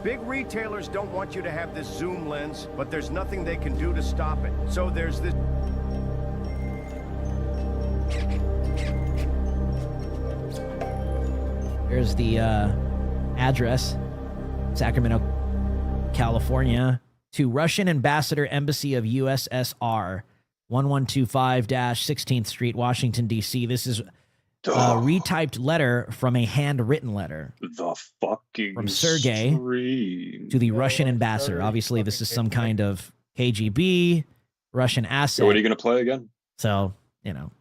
Big retailers don't want you to have this zoom lens, but there's nothing they can do to stop it. So there's this... Here's the address, Sacramento, California, to Russian Ambassador Embassy of USSR, 1125-16th Street, Washington, D.C. This is a retyped letter from a handwritten letter. The fucking from Sergey to the Russian ambassador. Obviously, this is some kind of KGB Russian asset. So what are you going to play again? So, you know,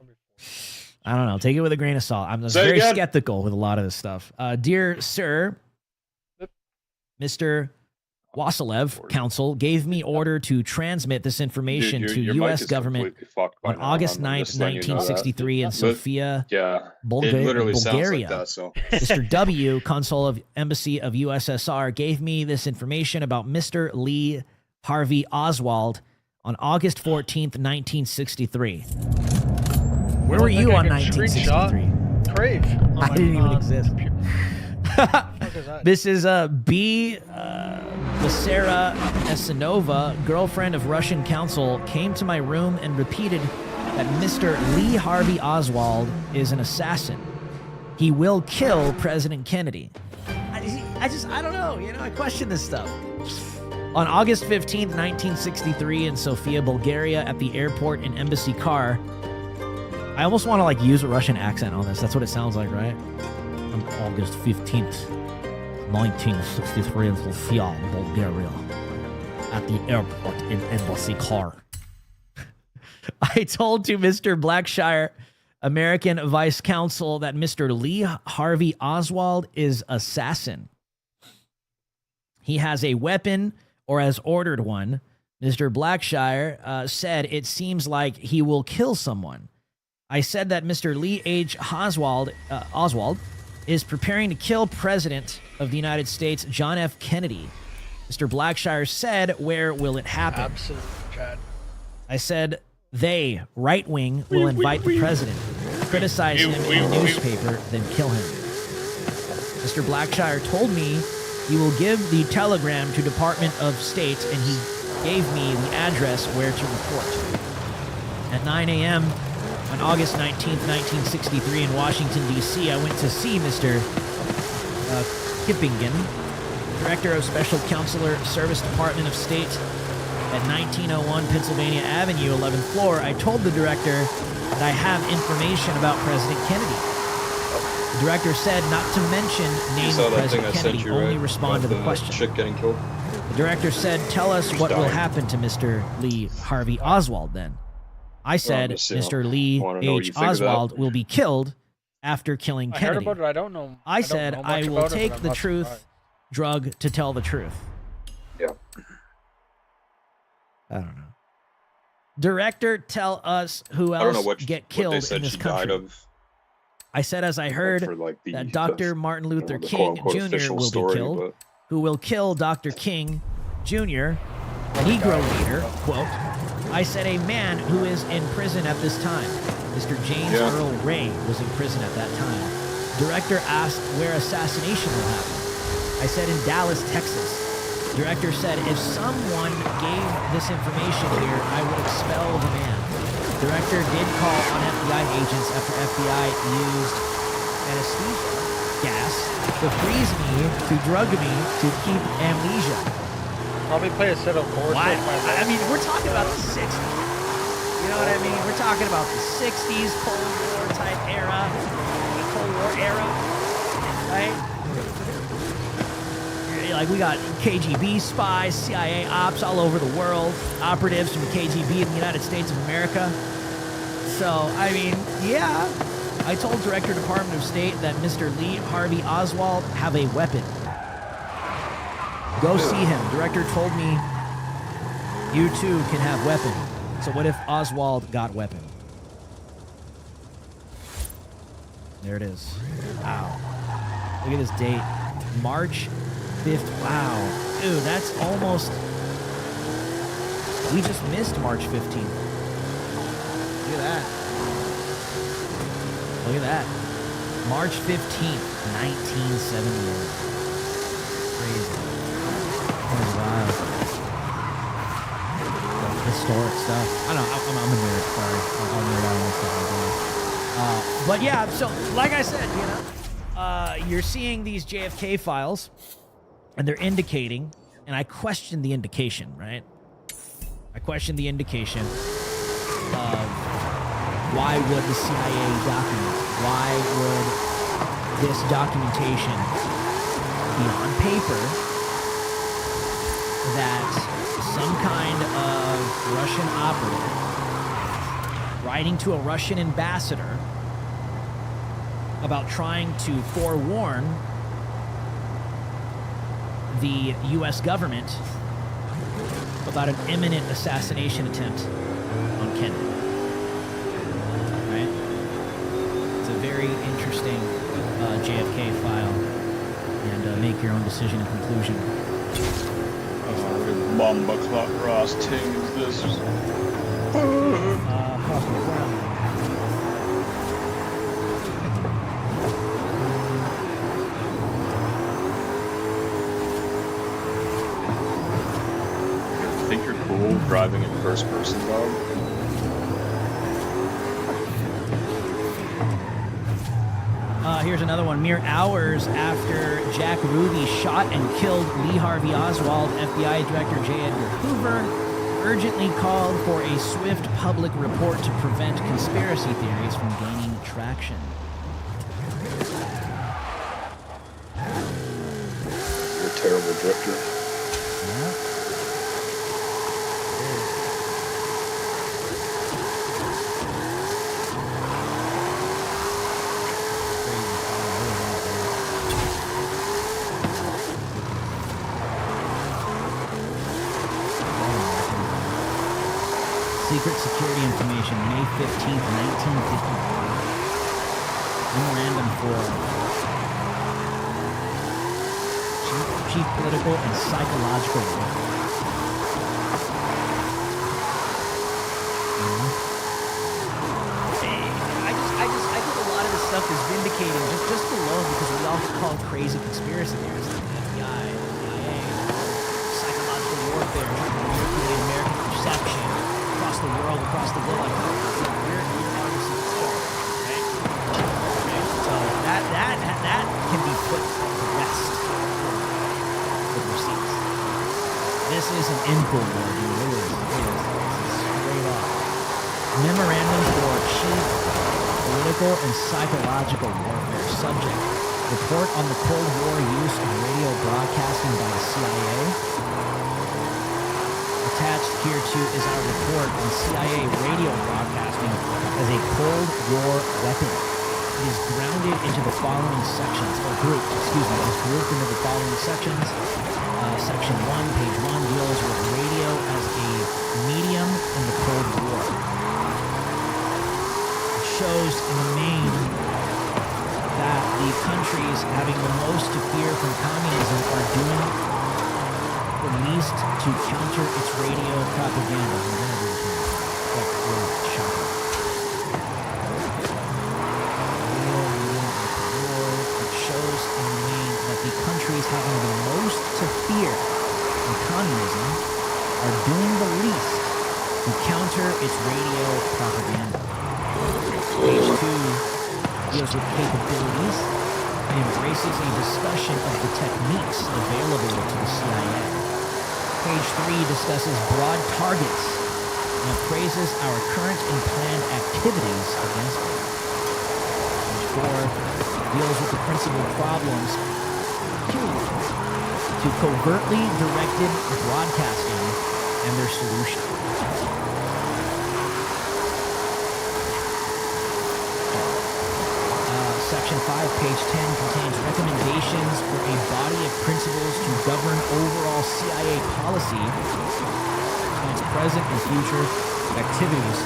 I don't know. Take it with a grain of salt. I'm very skeptical with a lot of this stuff. Dear sir, Mr. Wassilev Council gave me order to transmit this information to U.S. government on August 9th, 1963 in Sofia, Bulgaria. Mr. W., Consul of Embassy of USSR, gave me this information about Mr. Lee Harvey Oswald on August 14th, 1963. Where were you on 1963? Crave. I didn't even exist. This is B. Sarah Esanova, girlfriend of Russian counsel, came to my room and repeated that Mr. Lee Harvey Oswald is an assassin. He will kill President Kennedy. I don't know. You know, I question this stuff. On August 15th, 1963 in Sofia, Bulgaria, at the airport in embassy car. I almost want to like use a Russian accent on this. That's what it sounds like, right? On August 15th, 1963 in Sofia, Bulgaria, at the airport in embassy car. I told to Mr. Blackshire, American Vice Consul, that Mr. Lee Harvey Oswald is assassin. He has a weapon or has ordered one. Mr. Blackshire said it seems like he will kill someone. I said that Mr. Lee H. Oswald is preparing to kill President of the United States, John F. Kennedy. Mr. Blackshire said, where will it happen? Absolutely, Chad. I said, they, right wing, will invite the president, criticize him in the newspaper, then kill him. Mr. Blackshire told me he will give the telegram to Department of State, and he gave me the address where to report. At 9 a.m., on August 19th, 1963 in Washington, D.C., I went to see Mr. Kippingen, Director of Special Counselor, Service Department of State at 1901 Pennsylvania Avenue, 11th floor. I told the director that I have information about President Kennedy. The director said not to mention name of President Kennedy, only respond to the question. Chick getting killed. The director said, tell us what will happen to Mr. Lee Harvey Oswald then. I said, Mr. Lee H. Oswald will be killed after killing Kennedy. I heard about it. I don't know. I said, I will take the truth drug to tell the truth. Yeah. I don't know. Director, tell us who else get killed in this country. I said, as I heard, that Dr. Martin Luther King Jr. will be killed, who will kill Dr. King Jr., Negro leader, quote, I said a man who is in prison at this time. Mr. James Earl Ray was in prison at that time. Director asked where assassination will happen. I said in Dallas, Texas. Director said if someone gave this information here, I would expel the man. Director did call on FBI agents after FBI used anesthesia gas to freeze me, to drug me, to keep amnesia. Probably play a set of chords. I mean, we're talking about the 60s. You know what I mean? We're talking about the 60s, Cold War type era, the Cold War era, right? Like, we got KGB spies, CIA ops all over the world, operatives from the KGB in the United States of America. So, I mean, yeah. I told Director Department of State that Mr. Lee Harvey Oswald have a weapon. Go see him. Director told me you too can have weapon. So what if Oswald got weapon? There it is. Wow. Look at this date. March 5th. Wow. Dude, that's almost... We just missed March 15th. Look at that. Look at that. March 15th, 1978. Crazy. was wild. Like historic stuff. I don't know. I'm a nerd. Sorry. I'll nerd out on stuff like that. But yeah, so like I said, you're seeing these JFK files, and they're indicating, and I question the indication, right? I question the indication of why would the CIA document? Why would this documentation be on paper that some kind of Russian operative writing to a Russian ambassador about trying to forewarn the U.S. government about an imminent assassination attempt on Kennedy. Right? It's a very interesting JFK file, and make your own decision and conclusion. Bomba clock Ross Ting is this. Think you're cool driving in first person, dog? Here's another one. Mere hours after Jack Ruby shot and killed Lee Harvey Oswald, FBI Director J. Edgar Hoover urgently called for a swift public report to prevent conspiracy theories from gaining traction. You're a terrible drifter. Yeah. Secret security information, May 15th, 1953. Memorandum for chief political and psychological warfare. I think a lot of this stuff is vindicating just alone because we all get called crazy conspiracy theorists like the FBI, the CIA, psychological warfare, trying to manipulate American perception across the world, across the globe. Like, we're obviously right? So that can be put to rest with receipts. This is an info war, dude. It is straight up. Memorandum for chief political and psychological warfare. Subject: report on the Cold War use of radio broadcasting by the CIA. Attached hereto is our report on CIA radio broadcasting as a Cold War weapon. It is grounded into the following sections, or grouped, excuse me, is grouped into the following sections. Section 1, page 1, deals with radio as a medium in the Cold War. It shows in the main that the countries having the most to fear from communism are doing the least to counter its radio propaganda. We're going to do this one. That's really shocking. It shows in the main that the countries having the most to fear from communism are doing the least to counter its radio propaganda. Page 2 deals with capabilities and embraces a discussion of the techniques available to the CIA. Page 3 discusses broad targets and appraises our current and planned activities against them. Page 4 deals with the principal problems to covertly directed broadcasting and their solution. Section 5, page 10 contains recommendations for a body of principles to govern overall CIA policy and its present and future activities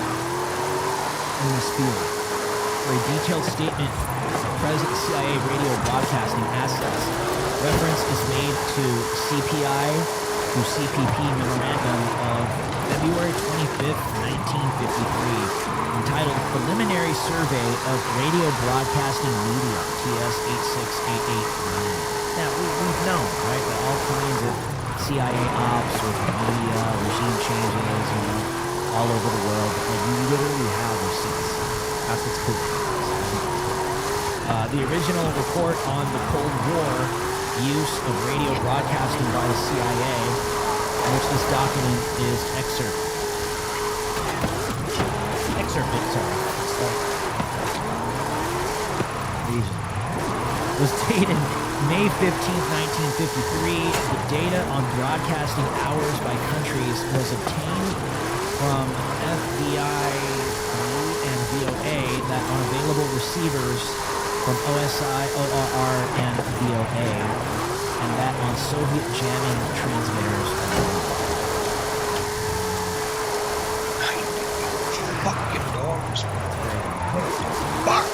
in this field. For a detailed statement of present CIA radio broadcasting assets, reference is made to CPI through CPP memorandum of February 25th, 1953. Entitled Preliminary Survey of Radio Broadcasting Media, TS 86889. Now, we've known, right, that all kinds of CIA ops or media, regime changes, all over the world. Like, you literally have receipts. That's what's cool. The original report on the Cold War use of radio broadcasting by the CIA, in which this document is was dated May 15th, 1953. The data on broadcasting hours by countries was obtained from FBI and VOA that on available receivers from OSI, ORR, and VOA, and that on Soviet jamming transmitters. Fucking dogs. Fuck.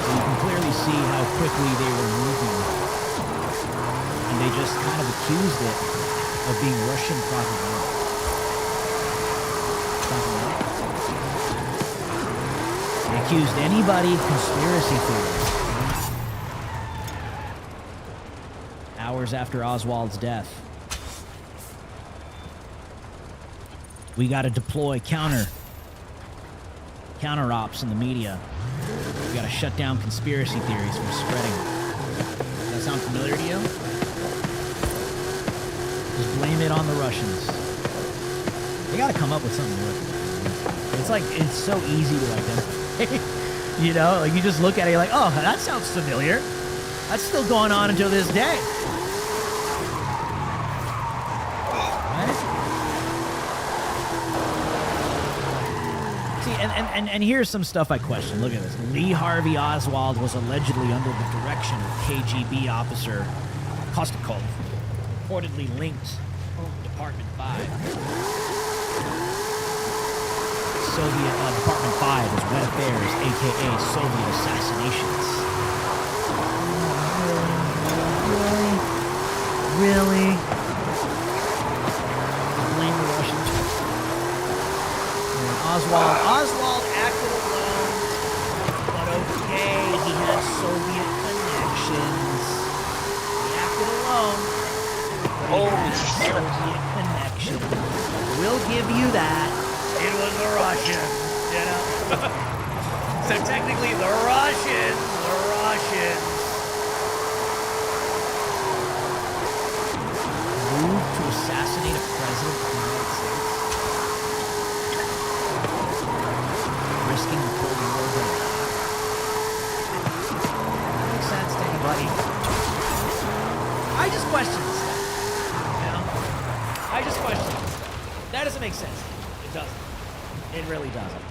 So you can clearly see how quickly they were moving. And they just kind of accused it of being Russian propaganda. They accused anybody of conspiracy theories. Hours after Oswald's death. We got to deploy counter ops in the media. We got to shut down conspiracy theories from spreading. Does that sound familiar to you? Just blame it on the Russians. They got to come up with something new. It's like, it's so easy to identify. You know, like you just look at it, you're like, oh, that sounds familiar. That's still going on until this day. Right? See, and here's some stuff I question. Look at this. Lee Harvey Oswald was allegedly under the direction of KGB officer Kostikov, reportedly linked to Department 5. Soviet Department 5 is Red Affairs, aka Soviet assassinations. Really? Blame the Russians. And Oswald acted alone, but okay, he had Soviet connections. He acted alone, but he had Soviet connections. We'll give you that. It was the Russians, you know? So technically, the Russians. Moved to assassinate a president of the United States. Risking the Cold War going. Makes sense to anybody. I just question this stuff. You know? I just question this stuff. That doesn't make sense. It doesn't. It really doesn't.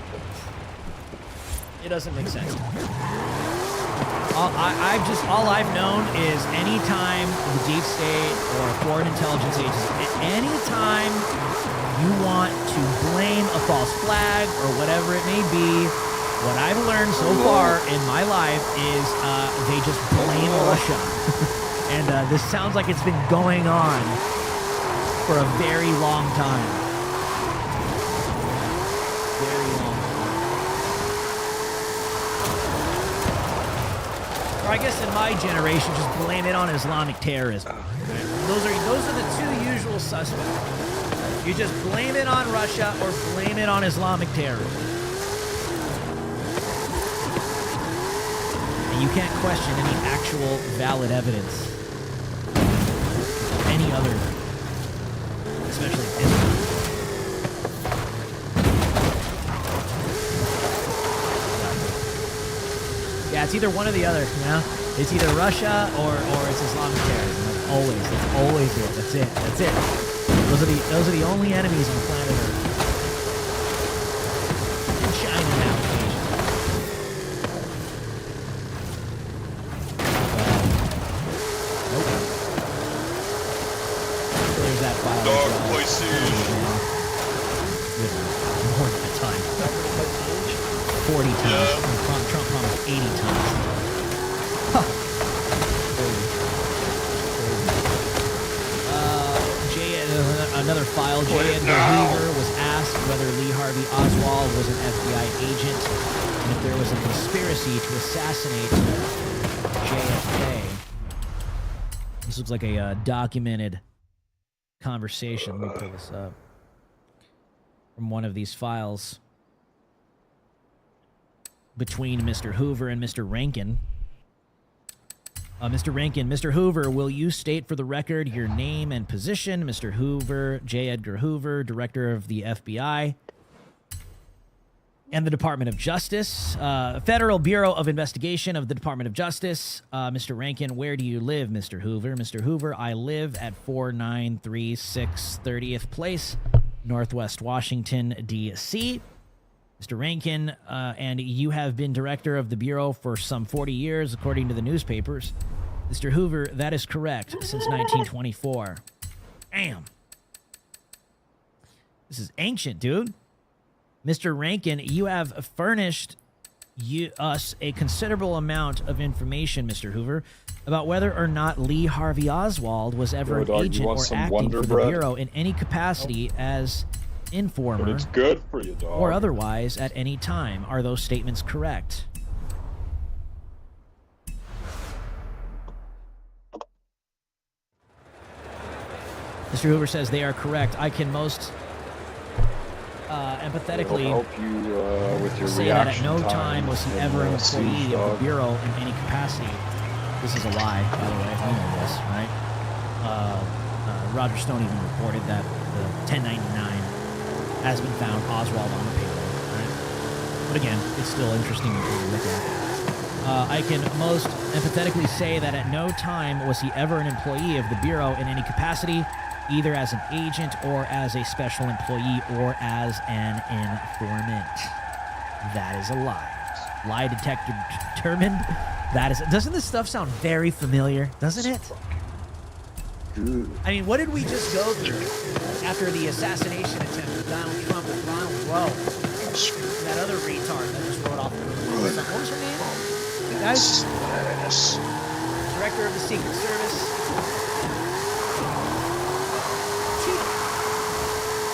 It doesn't make sense. All I've known is anytime the deep state or foreign intelligence agencies, anytime you want to blame a false flag or whatever it may be, what I've learned so far in my life is they just blame Russia. And this sounds like it's been going on for a very long time. I guess in my generation, just blame it on Islamic terrorism. Right? Those are the two usual suspects. You just blame it on Russia or blame it on Islamic terrorism. And you can't question any actual valid evidence. Any other, especially Islam. Yeah, it's either one or the other, you know? It's either Russia or it's Islamic terrorism. That's always it. That's it. Those are the only enemies on planet Earth. And China now, occasionally. Nope. There's that file. Dark places. More than a time. 40 times. Yeah. Trump promised 80 times. Huh. Another file, J. Edgar Hoover was asked whether Lee Harvey Oswald was an FBI agent and if there was a conspiracy to assassinate JFK. This looks like a documented conversation. Let me pull this up from one of these files between Mr. Hoover and Mr. Rankin. Mr. Rankin, Mr. Hoover, will you state for the record your name and position? Mr. Hoover, J. Edgar Hoover, Director of the FBI and the Department of Justice, Federal Bureau of Investigation of the Department of Justice. Mr. Rankin, where do you live, Mr. Hoover? Mr. Hoover, I live at 4936 30th Place, Northwest Washington, D.C. Mr. Rankin, and you have been director of the Bureau for some 40 years, according to the newspapers. Mr. Hoover, that is correct, since 1924. Damn. This is ancient, dude. Mr. Rankin, you have furnished us a considerable amount of information, Mr. Hoover, about whether or not Lee Harvey Oswald was ever an agent or acting for the Bureau in any capacity as informer, But it's good for you, dog. or otherwise at any time. Are those statements correct? Mr. Hoover says they are correct. I can most empathetically It'll help you with your say that at reaction no time was he in, ever an Siege employee of Dog. the Bureau in any capacity. This is a lie, by the way. We know this, right? Roger Stone even reported that the 1099 has been found Oswald on the payroll, right? But again, it's still interesting to look at. I can most empathetically say that at no time was he ever an employee of the Bureau in any capacity, either as an agent or as a special employee or as an informant. That is a lie. Lie detector determined. That is. Doesn't this stuff sound very familiar? Doesn't it? I mean, what did we just go through after the assassination attempt of Donald Trump with Ronald Rowe? That other retard that just wrote off the what was her name? Guys? Director of the Secret Service.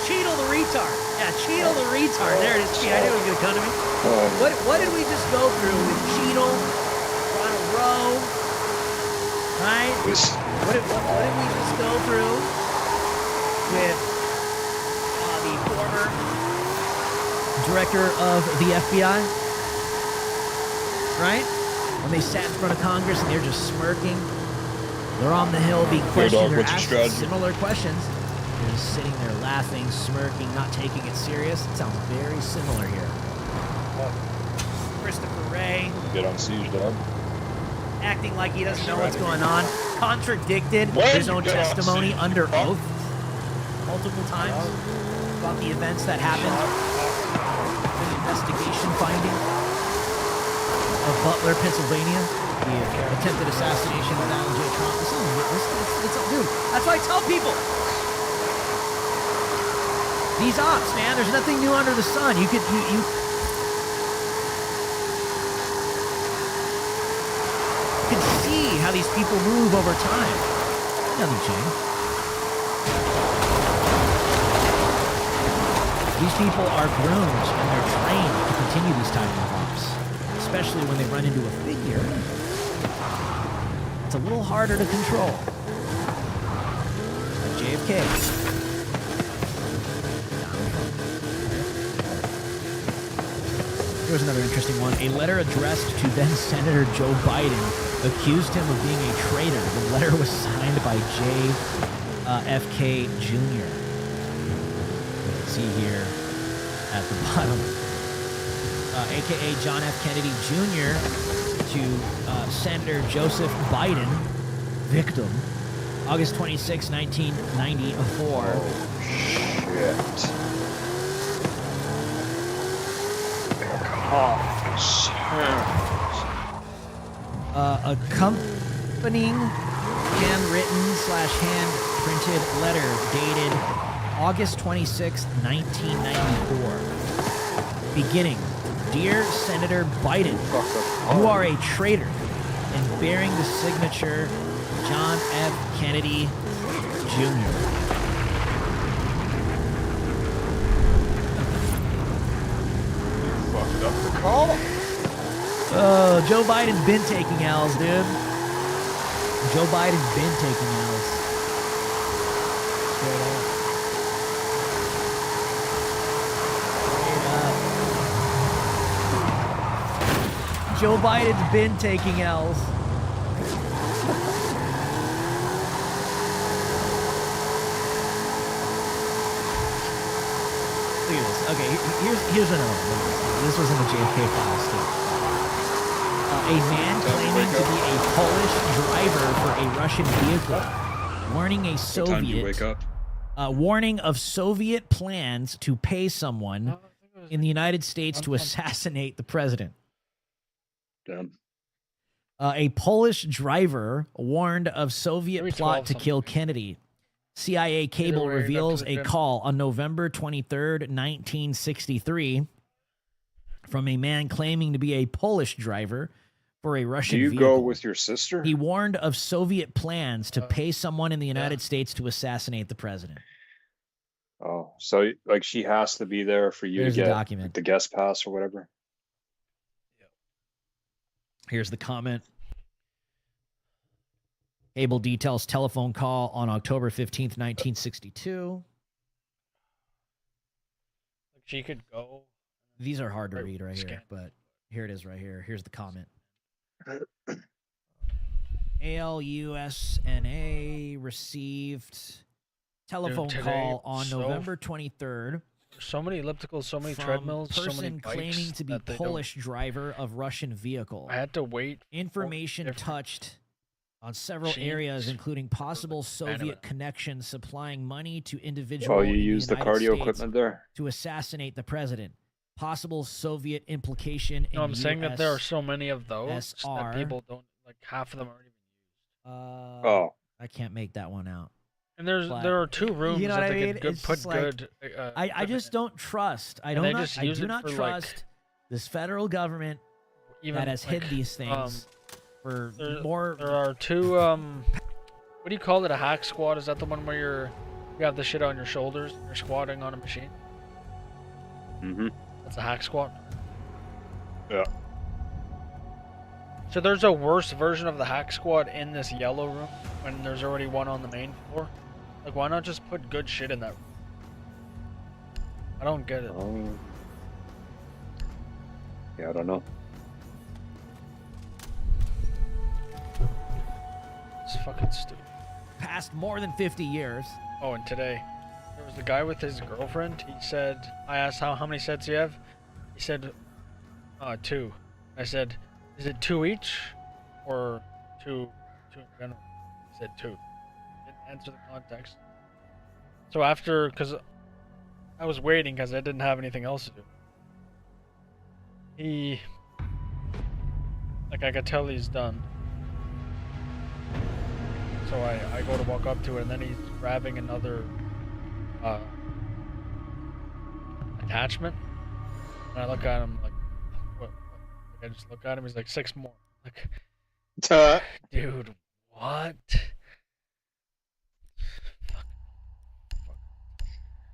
Cheadle the retard. Yeah, Cheadle the retard. There it is. I knew it was going to come to me. What did we just go through with Cheadle, Ronald Rowe, right? What did we just go through with the former director of the FBI? Right? When they sat in front of Congress and they're just smirking. They're on the Hill being questioned or what's your asked strategy? similar questions. They're just sitting there laughing, smirking, not taking it serious. It sounds very similar here. Christopher Wray Get on Siege Dog. acting like he doesn't know what's going on. Contradicted When his own you get on testimony scene, under fuck. oath multiple times about the events that happened. The investigation finding of Butler, Pennsylvania, the attempted assassination of Donald J. Trump. Dude, that's what I tell people. These ops, man, there's nothing new under the sun. You can see how these people move over time. Nothing changed. These people are groomed and they're trained to continue these type of ops, especially when they run into a figure. It's a little harder to control. Like JFK. Here's another interesting one. A letter addressed to then Senator Joe Biden accused him of being a traitor. The letter was signed by JFK Jr. You can see here at the bottom. AKA John F. Kennedy Jr. to Senator Joseph Biden, victim, August 26, 1994. Shit. Accompanying handwritten/hand-printed letter dated August 26, 1994. Beginning, Dear Senator Biden, you are a traitor, and bearing the signature John F. Kennedy Jr. Duck the call. Oh, Joe Biden's been taking L's, dude. Joe Biden's been taking L's. Straight up. Straight up. Joe Biden's been taking L's. Look at this. Okay, here's another one. This was in the JFK files too. A man claiming to be a Polish driver for a Russian vehicle, warning a What time do you wake Soviet, up? warning of Soviet plans to pay someone in the United States to assassinate the president. Damn. A Polish driver warned of Soviet Maybe plot to 12 kill something. Kennedy. CIA cable way, you're reveals up to the a gym. call on November 23rd, 1963, from a man claiming to be a Polish driver for a Do Russian you vehicle. go with your sister? He warned of Soviet plans to pay someone in the United States to assassinate the president. Oh, so like she has to be there for you Here's to the get document. the guest pass or whatever. Here's the comment. Cable details telephone call on October 15th, 1962. She could go. These are hard to Right, read right here, scan. but here it is right here. Here's the comment. ALUSNA received telephone today, call on so- November 23rd So many ellipticals, so many from treadmills, so person many bikes claiming to be that they don't- Polish driver of Russian vehicle. I had to wait. Information different touched on several machines areas, including possible Soviet Anyway. connections supplying money to individuals Oh, you use the cardio equipment there? to assassinate the president. Possible Soviet implication in No, I'm saying that there are US, so many of those SR. that people don't like. Half of them aren't even used. Oh, I can't make that one out. And But- there are two rooms you know that what I they mean? could good, It's put just like- good. I equipment just in. don't trust. I And they don't. just I use do it not for, like, trust this federal government even that has hid like, these things for there- more. There are two. What do you call it? A hack squad? Is that the one where you have the shit on your shoulders? And you're squatting on a machine. mm-hmm. That's a hack squat. Yeah. So there's a worse version of the hack squad in this yellow room when there's already one on the main floor. Like, why not just put good shit in that room? I don't get it. Oh. Yeah, I don't know. It's fucking stupid. Past more than 50 years. Oh, and today, there was the guy with his girlfriend. He said, I asked how many sets you have. He said, 2. I said, is it 2 each? Or 2 in general? He said 2. Didn't answer the context. So after, because I was waiting because I didn't have anything else to do. He, like, I could tell he's done. So I go to walk up to it, and then he's grabbing another attachment. And I look at him like, what? Like, I just look at him. He's like, 6 more. Like, dude, what?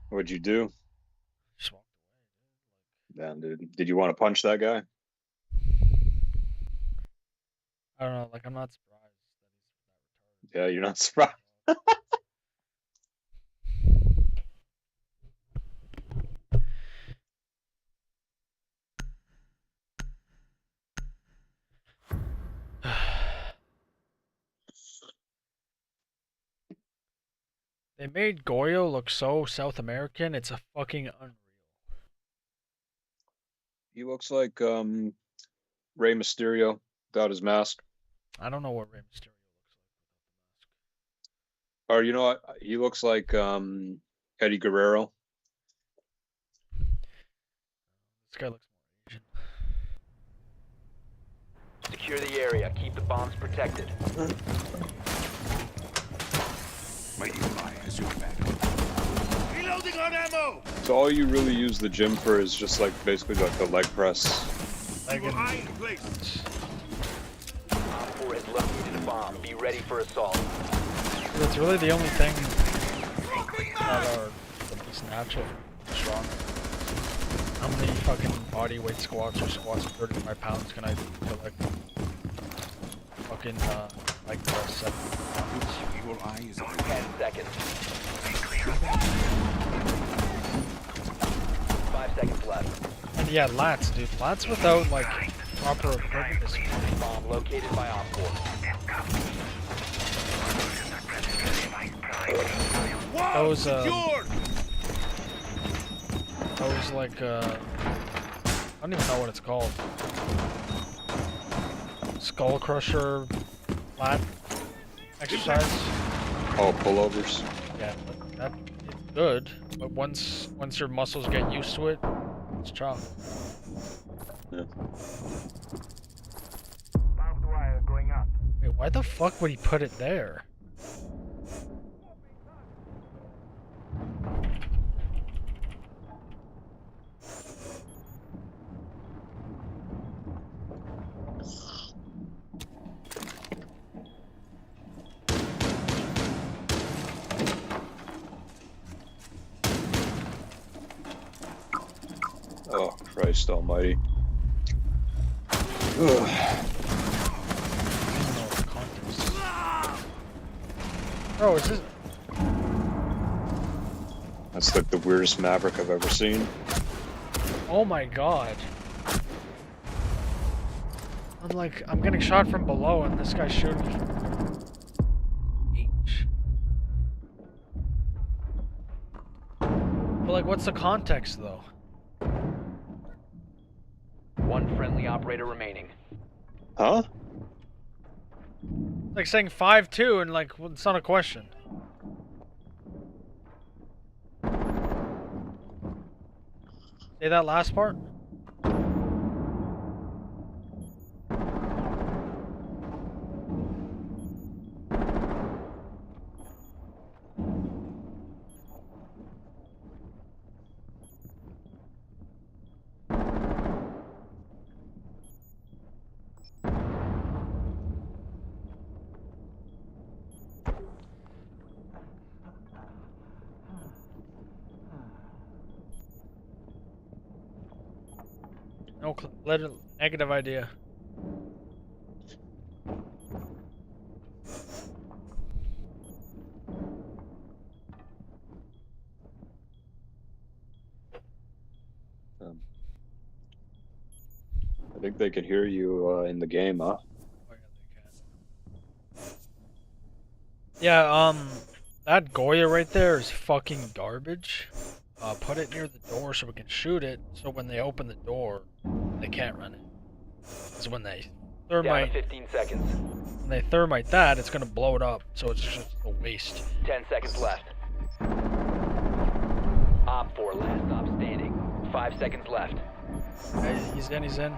What'd you do? Just walked Damn, dude. Did you want to punch that guy? away. I don't know. Like, I'm not surprised that he's that retarded. Yeah, you're not surprised. They made Goyo look so South American. It's a fucking unreal. He looks like Rey Mysterio without his mask. I don't know what Rey Mysterio looks Or you know what? He looks like Eddie Guerrero. like. This guy looks more Asian. Secure the area. Keep the bombs protected. Reloading on ammo! So all you really use the gym for is just like basically like the leg press. Like, in- Eye in place. Op 4 has located a bomb. Be ready for assault. That's really the only thing that are at least natural, strong. How many fucking body weight squats or squats of 35 pounds can I do to like fucking like 7 pounds? 10 seconds. 5 seconds left. And yeah, lats, dude. Lats without like proper equipment is Bomb located by Op 4. those like I don't even know what it's called. Skull crusher lat exercise. Oh, pullovers. Yeah, that is good, but once your muscles get used to it, it's tough. Yeah. Wait, why the fuck would he put it there? Oh, Christ almighty. Ugh. I don't know what the context is. Bro, is this? That's like the weirdest Maverick I've ever seen. Oh my god. I'm getting shot from below and this guy's shooting me from H. But like, what's the context though? One friendly operator remaining. Huh? It's like saying 5-2 and like, well, it's not a question. Say that last part? No, negative idea. I think they can hear you in the game, huh? Oh, yeah, they can. Yeah, that Goya right there is fucking garbage. Put it near the door so we can shoot it, so when they open the door, they can't run it. Because when they Down to thermite, 15 seconds. when they thermite that, it's gonna blow it up, so it's just a waste. 10 seconds left. Op 4, last stop standing. 5 seconds left. Hey, he's in.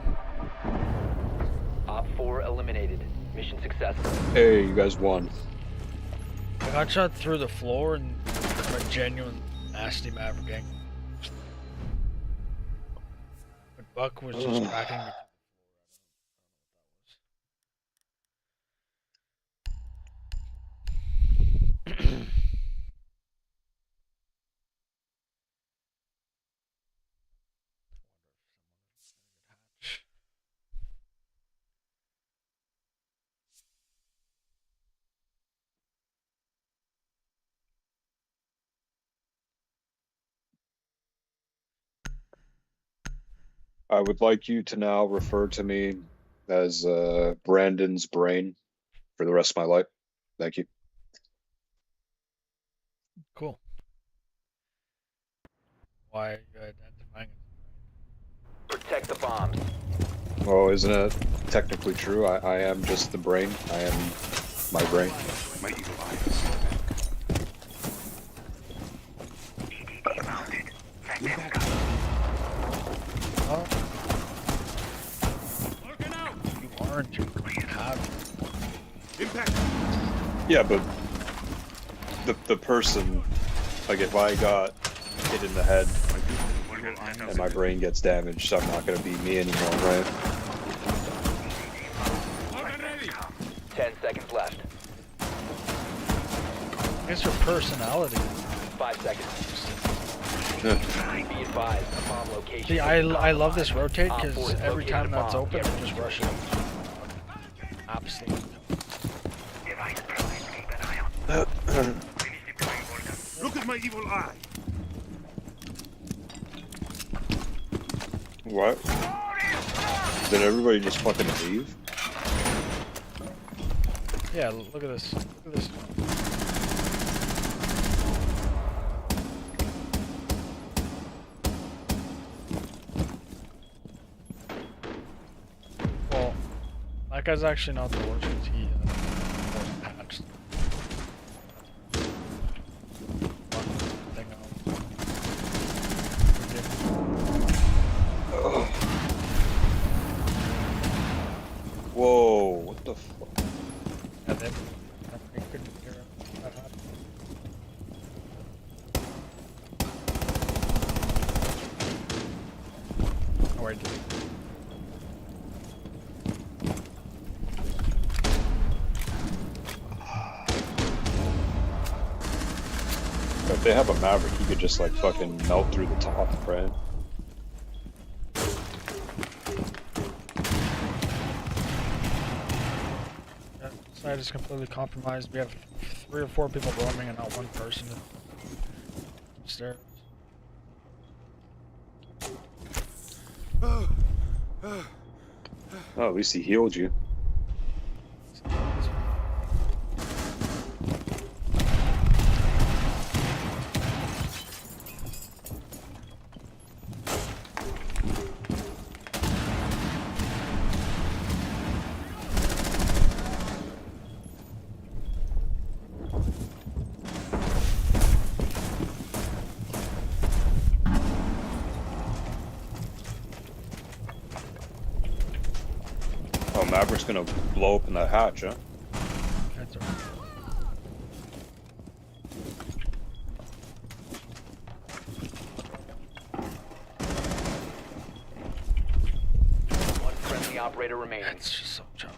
Op 4 eliminated. Mission successful. Hey, you guys won. I got shot through the floor and I'm a genuine nasty Maverick gang. But Buck was just cracking me. I would like you to now refer to me as Brandon's brain for the rest of my life. Thank you. Cool. Why are you identifying it? Protect the bombs. Well, isn't it technically true? I am just the brain. I am my brain. Oh. You aren't. You have. Yeah, but the person, like if I got hit in the head and my brain gets damaged, I'm not gonna be me anymore, right? 10 seconds left. I guess your personality. 5 seconds. Be advised, a bomb location. See, has been I love this compromised. rotate Op 4 because has every located time a that's bomb. open, Get they just rush it. Absolutely. Look at my evil eye. What? Did everybody just fucking leave? Yeah, look at this. Look at this. Well, that guy's actually not the worst because he wasn't patched. Thing Whoa, what the fuck? and then I couldn't hear that happen. Oh, I did. If they have a Maverick, he could just like fucking melt through the top, right? Yeah, site is completely compromised. We have 3 or 4 people roaming and not one person upstairs. Oh, at least he healed you. Oh, Maverick's gonna blow open that hatch, huh? That's alright. One friendly operator remaining. It's just so choked.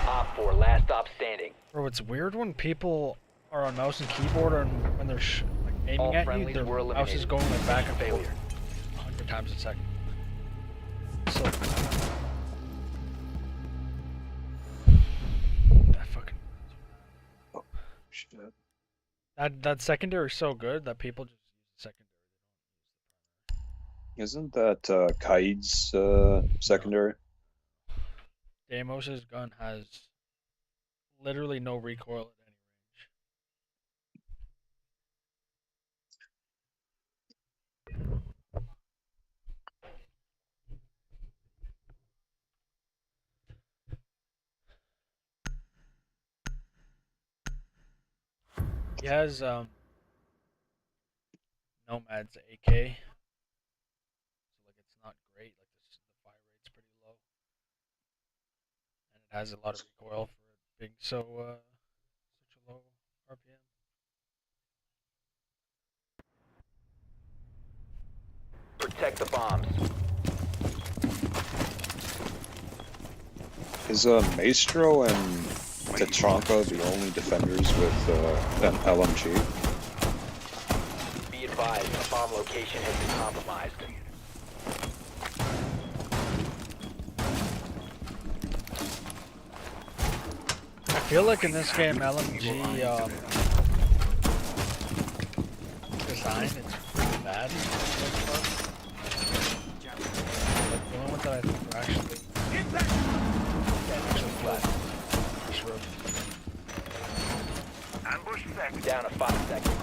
Op 4, last stop standing. Bro, it's weird when people are on mouse and keyboard and when they're like aiming All at you, friendlies their were mouse is eliminated. going like back and Failure. forth 100 times a second. So that fucking Shit. that secondary is so good that people just use the secondary. Isn't that Kaid's secondary? Deimos' gun has literally no recoil at any range. He has Nomad's AK, so like it's not great. Like the fire rate's pretty low, and it has a lot of recoil for it being so such a low RPM. Protect the bombs. Is Maestro and Tachanka the only defenders with an LMG? Be advised, a bomb location has been compromised. I feel like in this game LMG design is pretty bad. Like the only one that I think are actually flat. Sure. Down to 5 seconds.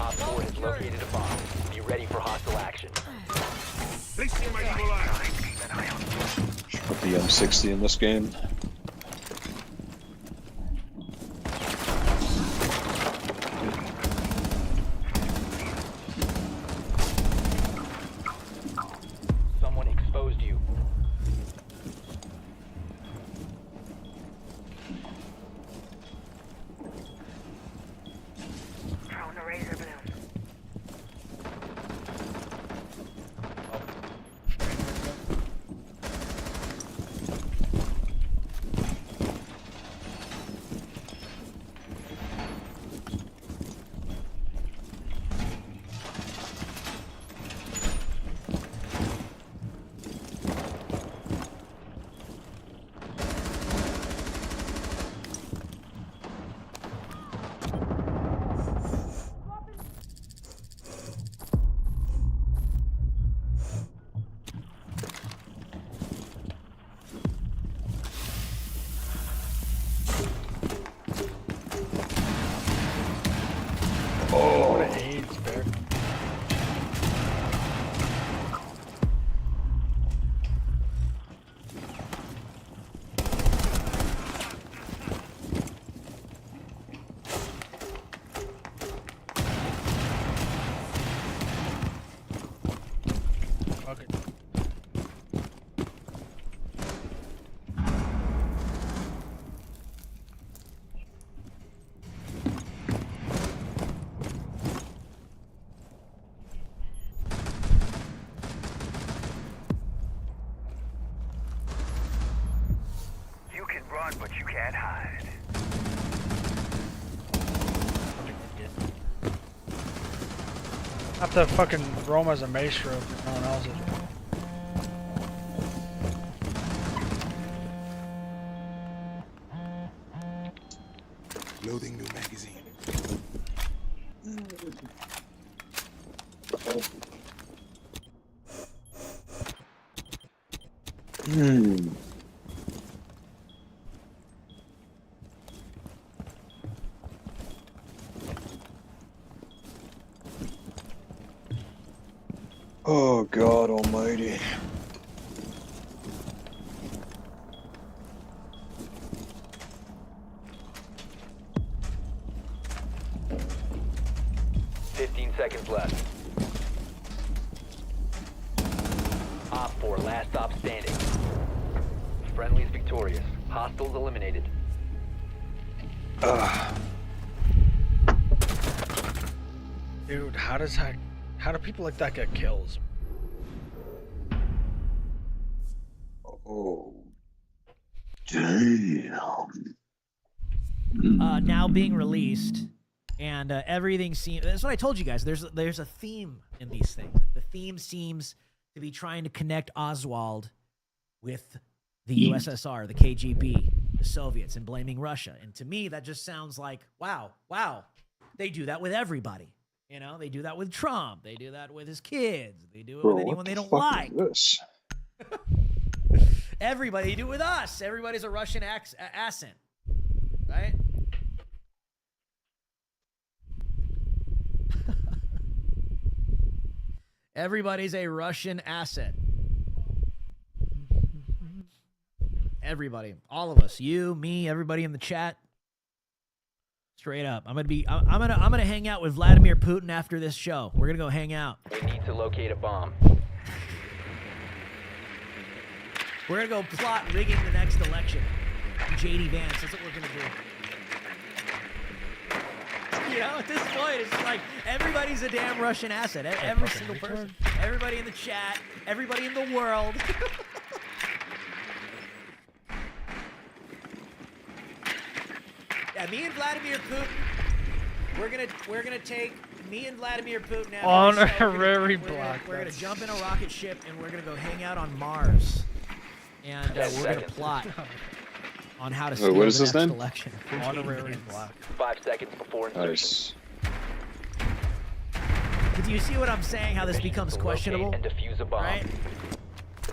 Op 4 has located a bomb. Be ready for hostile action. Placing my evil eye. Should put the M60 in this game. Someone exposed you. Throwing a razor blade. What an AIDS, bear. Fuck it. You can run, but you can't hide. Have to fucking roam as a maestro if no one else is. Loading new magazine. Hmm. Oh God Almighty. Seconds left. Op 4, last stop standing. Friendly's victorious. Hostiles eliminated. Dude, how do people like that get kills? Oh. Damn. Now being released, and everything seems. That's what I told you guys. There's a theme in these things. The theme seems to be trying to connect Oswald with the USSR, the KGB, the Soviets, and blaming Russia. And to me, that just sounds like, wow, they do that with everybody. You know, they do that with Trump. They do that with his kids. They do it with anyone they don't like. This? Everybody, they do it with us. Everybody's a Russian asset, right? Everybody's a Russian asset. Everybody, all of us, you, me, everybody in the chat. Straight up, I'm gonna hang out with Vladimir Putin after this show. We're gonna go hang out. We need to locate a bomb. We're gonna go plot rigging the next election. JD Vance, that's what we're gonna do. You know, at this point, it's like everybody's a damn Russian asset. Every single person, everybody in the chat, everybody in the world. Yeah, me and Vladimir Putin, we're gonna take me and Vladimir Putin out. Honorary black. We're gonna jump in a rocket ship and we're gonna go hang out on Mars, and we're gonna plot on how to steal what is the this next then? election. Honorary black. 5 seconds before insertion. Nice. But do you see what I'm saying? How this Mission becomes to locate questionable, and defuse a bomb. right?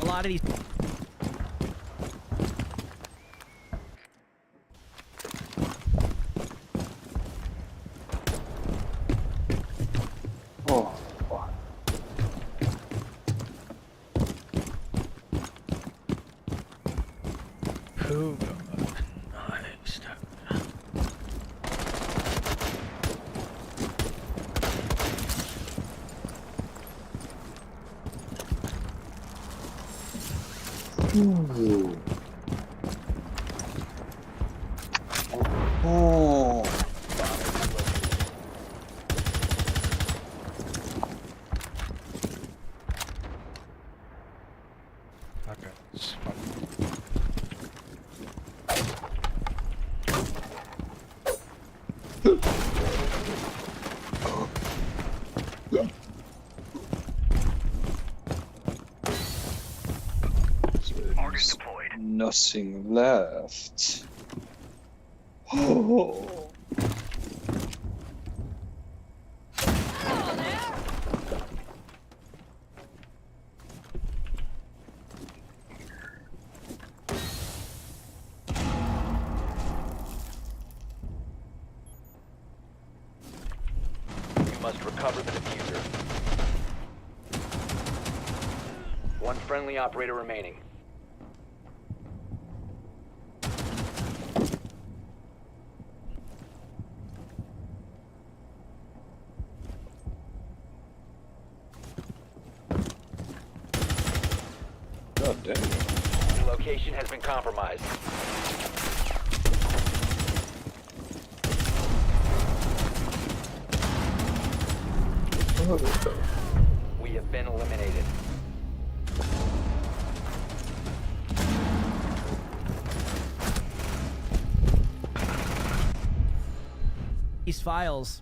A lot of these. Oh, fuck. Who? Nice. Ooh. Oh. Okay. Orders deployed. Nothing left. Oh. must recover the diffuser. One friendly operator remaining. God damn it. Your location has been compromised. We have been eliminated. These files.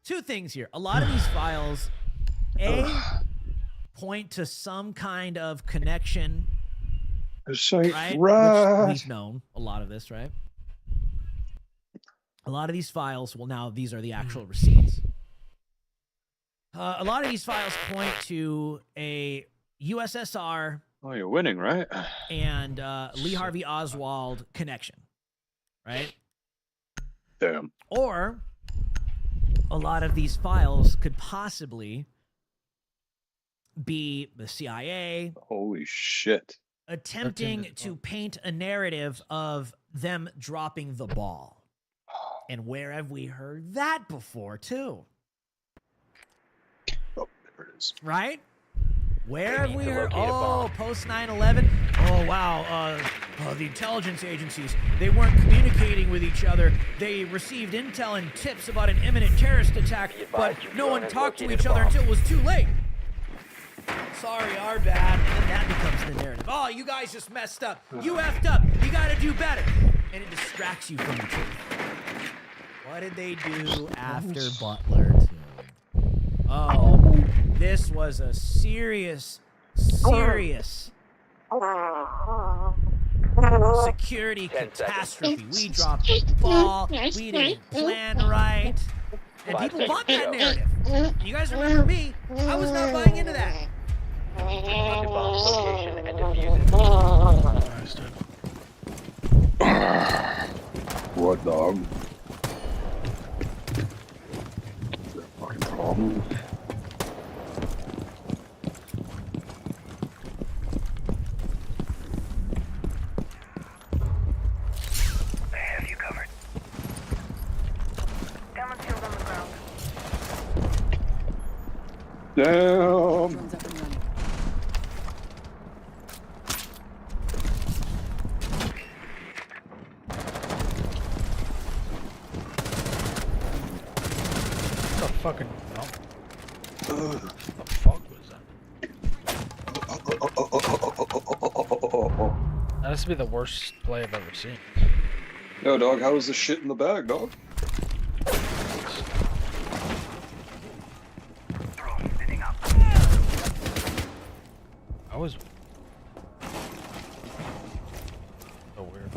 Two things here. A lot of these files, point to some kind of connection, right? Which we've known a lot of this, right? A lot of these files, well, now these are the actual receipts. A lot of these files point to a USSR Oh, you're winning, right? and Lee Harvey Oswald connection, right? Damn. Or a lot of these files could possibly be the CIA Holy shit. attempting to paint a narrative of them dropping the ball. And where have we heard that before, too? Oh, there it is. Right? Where They have need we to heard? locate a Oh, bomb. post 9/11. Oh, wow. The intelligence agencies, they weren't communicating with each other. They received intel and tips about an imminent terrorist attack, Be but advised your no drone one has talked to located each a other bomb. until it was too late. Sorry, our bad. And then that becomes the narrative. Oh, you guys just messed up. You effed up. You got to do better. And it distracts you from the truth. What did they do after Butler, too? Oh, this was a serious security 10 seconds. catastrophe. We dropped the ball. We didn't plan right. And 5 people bought seconds that to go. narrative. You guys remember me? I was not buying into that. Find the bomb's location and defuse it. What dog? Is that a fucking problem? I have you covered. Gun shield on the ground. Damn. Drone's up and running. What the fucking hell? What the fuck was that? That has to be the worst play I've ever seen. Yo, dog, how was the shit in the bag, dog? Drone spinning up. I was so weird.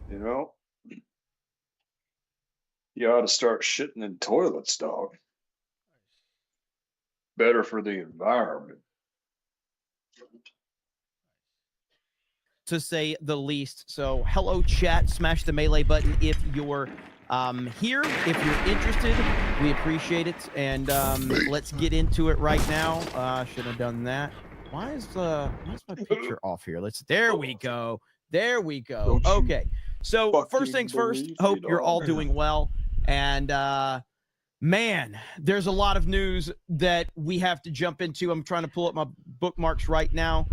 You know? You ought to start shitting in toilets, dog. Better for the environment. To say the least. So, hello, chat. Smash the melee button if you're here. If you're interested, we appreciate it. And let's get into it right now. Should have done that. Why is my picture off here? There we go. There we go. Don't you Okay. So first fucking things first. believe Hope it, you're all dog. doing well. And man, there's a lot of news that we have to jump into. I'm trying to pull up my bookmarks right now.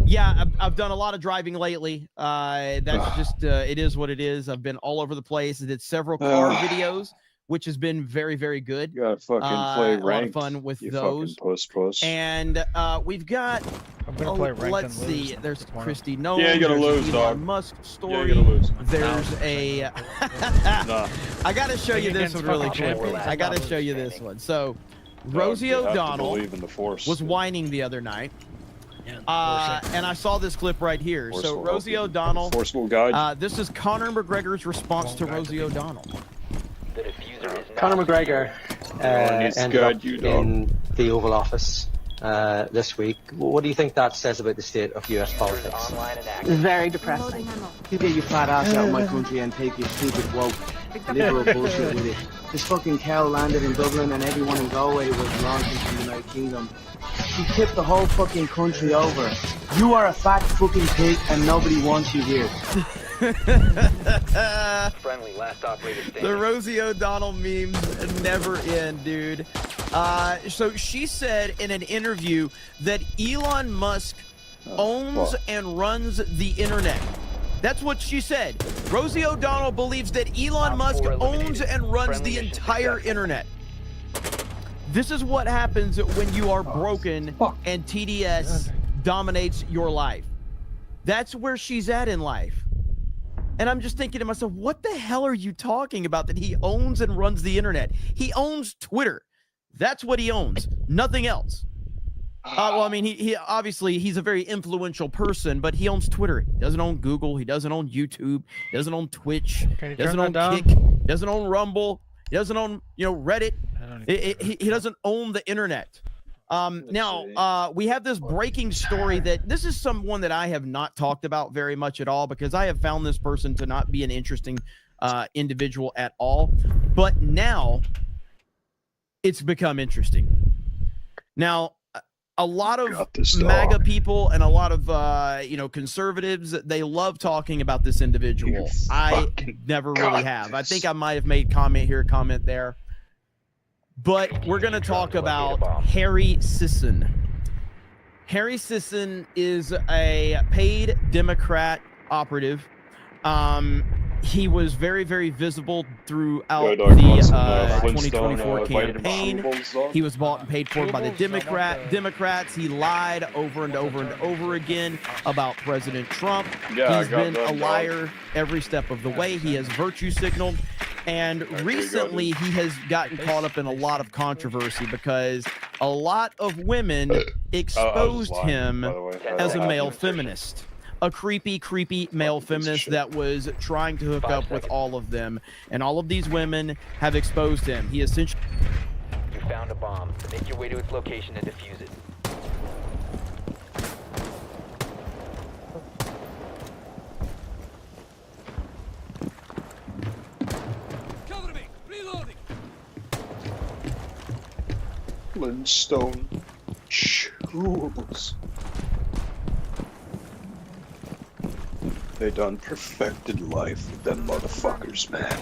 Yeah, I've done a lot of driving lately. That's just, it is what it is. I've been all over the place. I did several car videos, which has been very, very good. You gotta fucking play A lot of ranked. fun with you those. fucking puss. And we've got, I'm gonna play ranked let's and lose see. them There's tomorrow. Christy Nolan. Yeah, you're gonna there's lose, Elon dog. Musk Yeah, story. you're gonna lose. There's a. Nah. I gotta show you this Against one really fucking quick. champions. I gotta show you this one. So, Dog, Rosie you have to O'Donnell believe in the force. was whining the other night. Yeah, And I saw this clip right here. Force So will Rosie help you. O'Donnell. Force will guide. This is Conor McGregor's response Won't to guide Rosie the people. O'Donnell. The diffuser is not Conor McGregor Everyone needs to ended guide up you, dog. in the Oval Office this week. What do you think that says about the state of US politics? Online and active. Very depressing. You get your fat ass out of my country and take your stupid woke liberal bullshit with it. This fucking cow landed in Dublin and everyone in Galway was launching from the United Kingdom. She tipped the whole fucking country over. You are a fat fucking pig and nobody wants you here. Friendly, last operator standing. The Rosie O'Donnell memes never end, dude. So she said in an interview that Elon Musk owns and runs the internet. That's what she said. Rosie O'Donnell believes that Elon Musk owns and runs the entire internet. This is what happens when you are broken and TDS dominates your life. That's where she's at in life. And I'm just thinking to myself, what the hell are you talking about that he owns and runs the internet? He owns Twitter. That's what he owns. Nothing else. Well, I mean, he obviously he's a very influential person, but he owns Twitter. He doesn't own Google. He doesn't own YouTube. He doesn't own Twitch. He doesn't own Kick. He doesn't own Rumble. He doesn't own, Reddit. He doesn't own the internet. Now, we have this breaking story that this is someone that I have not talked about very much at all because I have found this person to not be an interesting individual at all. But now it's become interesting. Now, a lot of MAGA people and a lot of conservatives, they love talking about this individual. I never really have. I think I might have made comment here, comment there. But we're going to talk about Harry Sisson. Harry Sisson is a paid Democrat operative. He was very, very visible throughout the 2024 campaign. He was bought and paid for by the Democrats. He lied over and over and over again about President Trump. He's been a liar every step of the way. He has virtue signaled. And recently, he has gotten caught up in a lot of controversy because a lot of women exposed him as a male feminist. A creepy male feminist that was trying to hook up with all of them. And all of these women have exposed him. He essentially... You found a bomb. Make your way to its location and defuse it. Cover me! Reloading! Flintstone chewables. They done perfected life with them motherfuckers, man.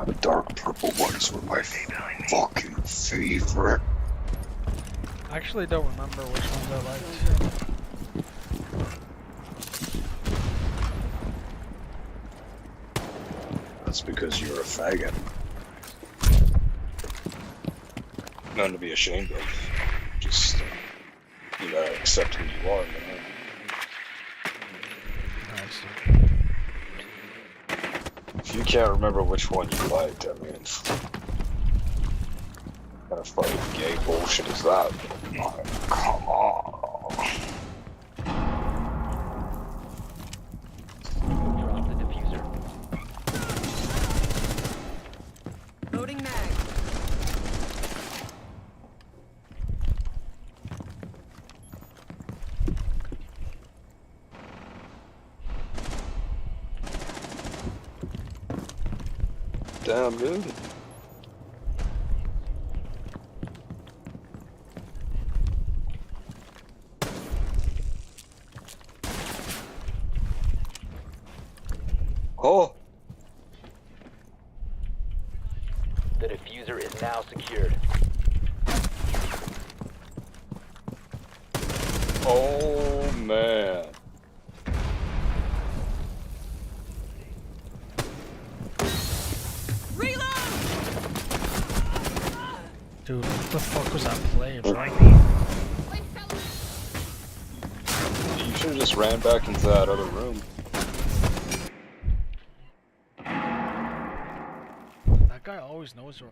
The dark purple ones were my fucking favorite. I actually don't remember which ones I liked. That's because you're a faggot. None to be ashamed of. Just, you gotta accept who you are, man. If you can't remember which one you liked, I mean, what kind of fucking gay bullshit is that? Oh, come on. Drop the diffuser. Loading mag. Damn, dude. Oh. The diffuser is now secured. Oh, man. Dude, what the fuck was that play, bro? You should have just ran back into that other room. That guy always knows where.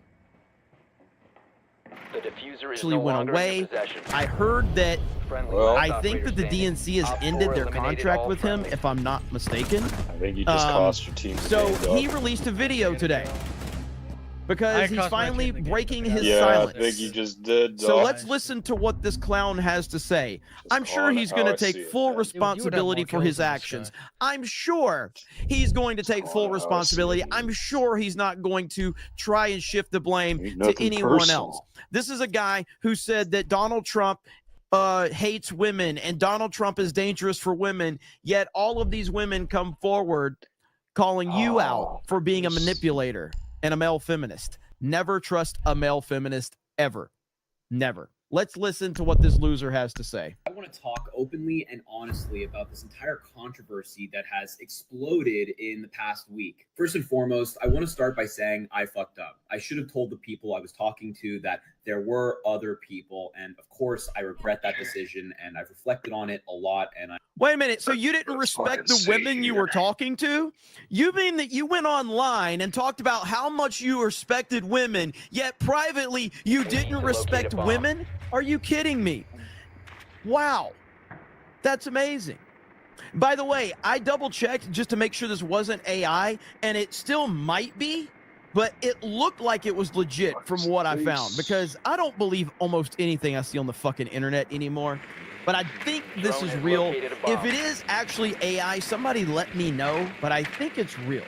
The diffuser is actually no went longer away. in possession. I heard that Friendly, Well, last I think that the operator DNC standing. has Op 4 ended their eliminated contract all with him, friendlies. if I'm not mistaken. I think you just cost your team. So he released a video today. because he's cost my finally team the game, breaking but his Yeah, silence. I think you just did. So dog. let's listen to what this clown has to say. I'm sure calling it he's how going to I take see it, full man. responsibility for his actions. I'm sure he's going to take full calling it how I see responsibility. it. I'm sure he's not going to try and shift the blame Ain't to nothing anyone personal. else. This is a guy who said that Donald Trump hates women and Donald Trump is dangerous for women, yet all of these women come forward calling you out for being a manipulator and a male feminist. Never trust a male feminist ever. Never. Let's listen to what this loser has to say. I want to talk openly and honestly about this entire controversy that has exploded in the past week. First and foremost, I want to start by saying I fucked up. I should have told the people I was talking to that there were other people, and of course, I regret that decision, and I've reflected on it a lot. And Wait a minute. So you didn't respect the women you were talking to? You mean that you went online and talked about how much you respected women, yet privately you didn't respect women? Are you kidding me? Wow. That's amazing. By the way, I double checked just to make sure this wasn't AI, and it still might be, but it looked like it was legit from what I found, because I don't believe almost anything I see on the fucking internet anymore. But I think this is real. If it is actually AI, somebody let me know, but I think it's real.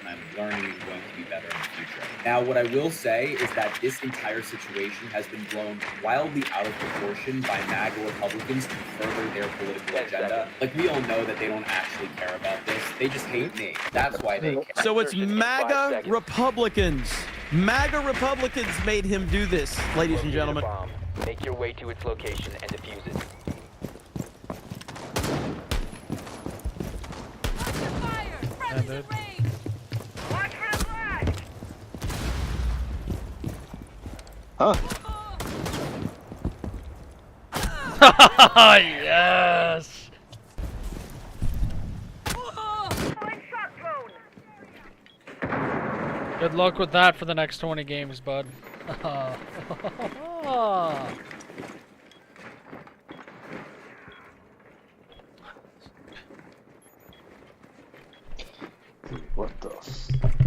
I'm learning and going to be better in the future. Now, what I will say is that this entire situation has been blown wildly out of proportion by MAGA Republicans to further their political agenda. Like, we all know that they don't actually care about this. They just hate me. That's why they care. So it's MAGA Republicans. MAGA Republicans made him do this, ladies and gentlemen. Make your way to its location and defuse it. Watch for the flag! Huh? Yes. Good luck with that for the next 20 games, bud. What the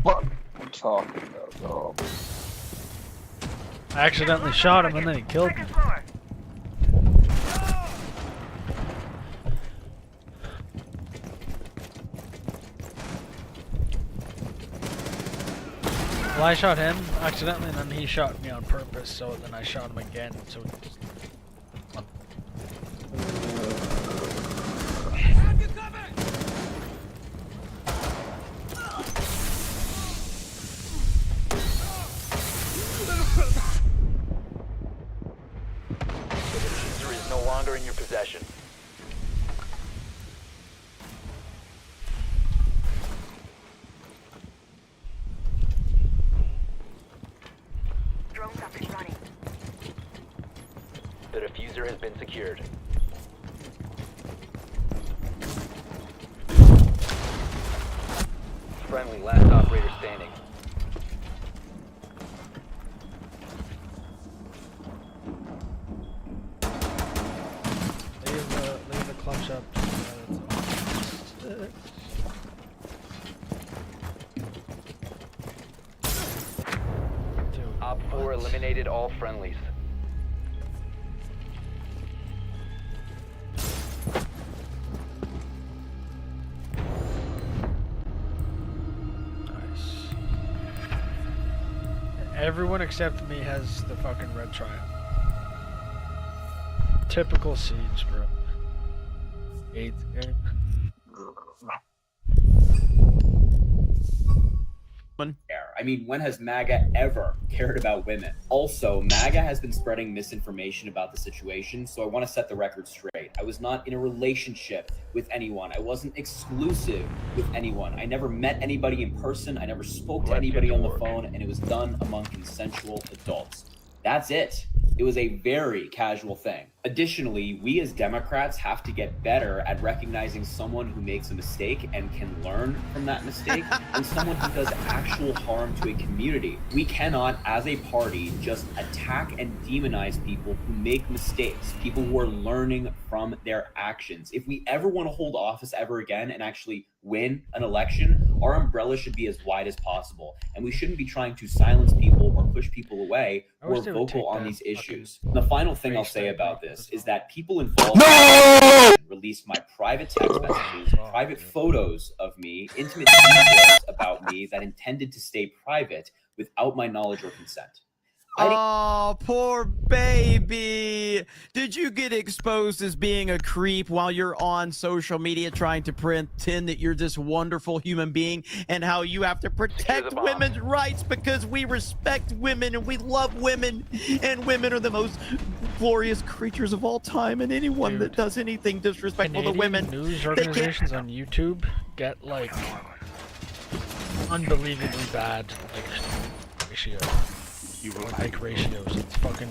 fuck are you talking about, dog? I accidentally shot him and then he killed me. Well, I shot him accidentally and then he shot me on purpose, so then I shot him again, so it just... User is no longer in your possession. Drones up and running. The diffuser has been secured. Friendly, last operator standing. Leave the clutch up. Op 4 eliminated all friendlies. Nice. Everyone except me has the fucking red triumph. Typical Siege, bro. 8th game. I mean, when has MAGA ever cared about women? Also, MAGA has been spreading misinformation about the situation, so I want to set the record straight. I was not in a relationship with anyone. I wasn't exclusive with anyone. I never met anybody in person. I never spoke to anybody on the phone, and it was done among consensual adults. That's it. It was a very casual thing. Additionally, we as Democrats have to get better at recognizing someone who makes a mistake and can learn from that mistake, and someone who does actual harm to a community. We cannot, as a party, just attack and demonize people who make mistakes, people who are learning from their actions. If we ever want to hold office ever again and actually win an election, Our umbrella should be as wide as possible, and we shouldn't be trying to silence people or push people away I who wish are they would take vocal on that these fucking issues. The final thing I'll face say tag about off this as is well. that people involved in this released my private text messages, Oh, private dude. photos of me, intimate details about me that intended to stay private without my knowledge or consent. Oh, poor baby. Did you get exposed as being a creep while you're on social media trying to pretend that you're this wonderful human being and how you have to protect bomb. women's rights because we respect women and we love women and women are the most glorious creatures of all time, and anyone that Dude. does anything disrespectful to Canadian women, news can't- organizations on YouTube get like unbelievably bad like ratio. Like ratios. It's fucking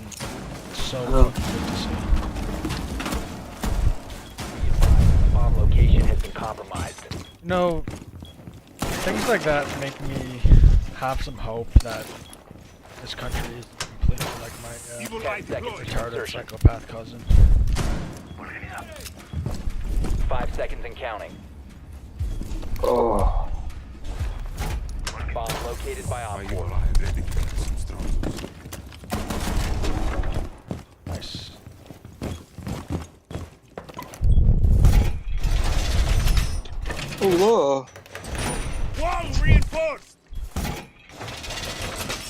so fucking good to see. Bomb location has been compromised. No, things like that make me have some hope that this country is completely like my 10 seconds to retarded insertion. psychopath cousin. 5 seconds and counting. Oh. Bomb located by Op 4. Nice. Oh, Wall reinforced!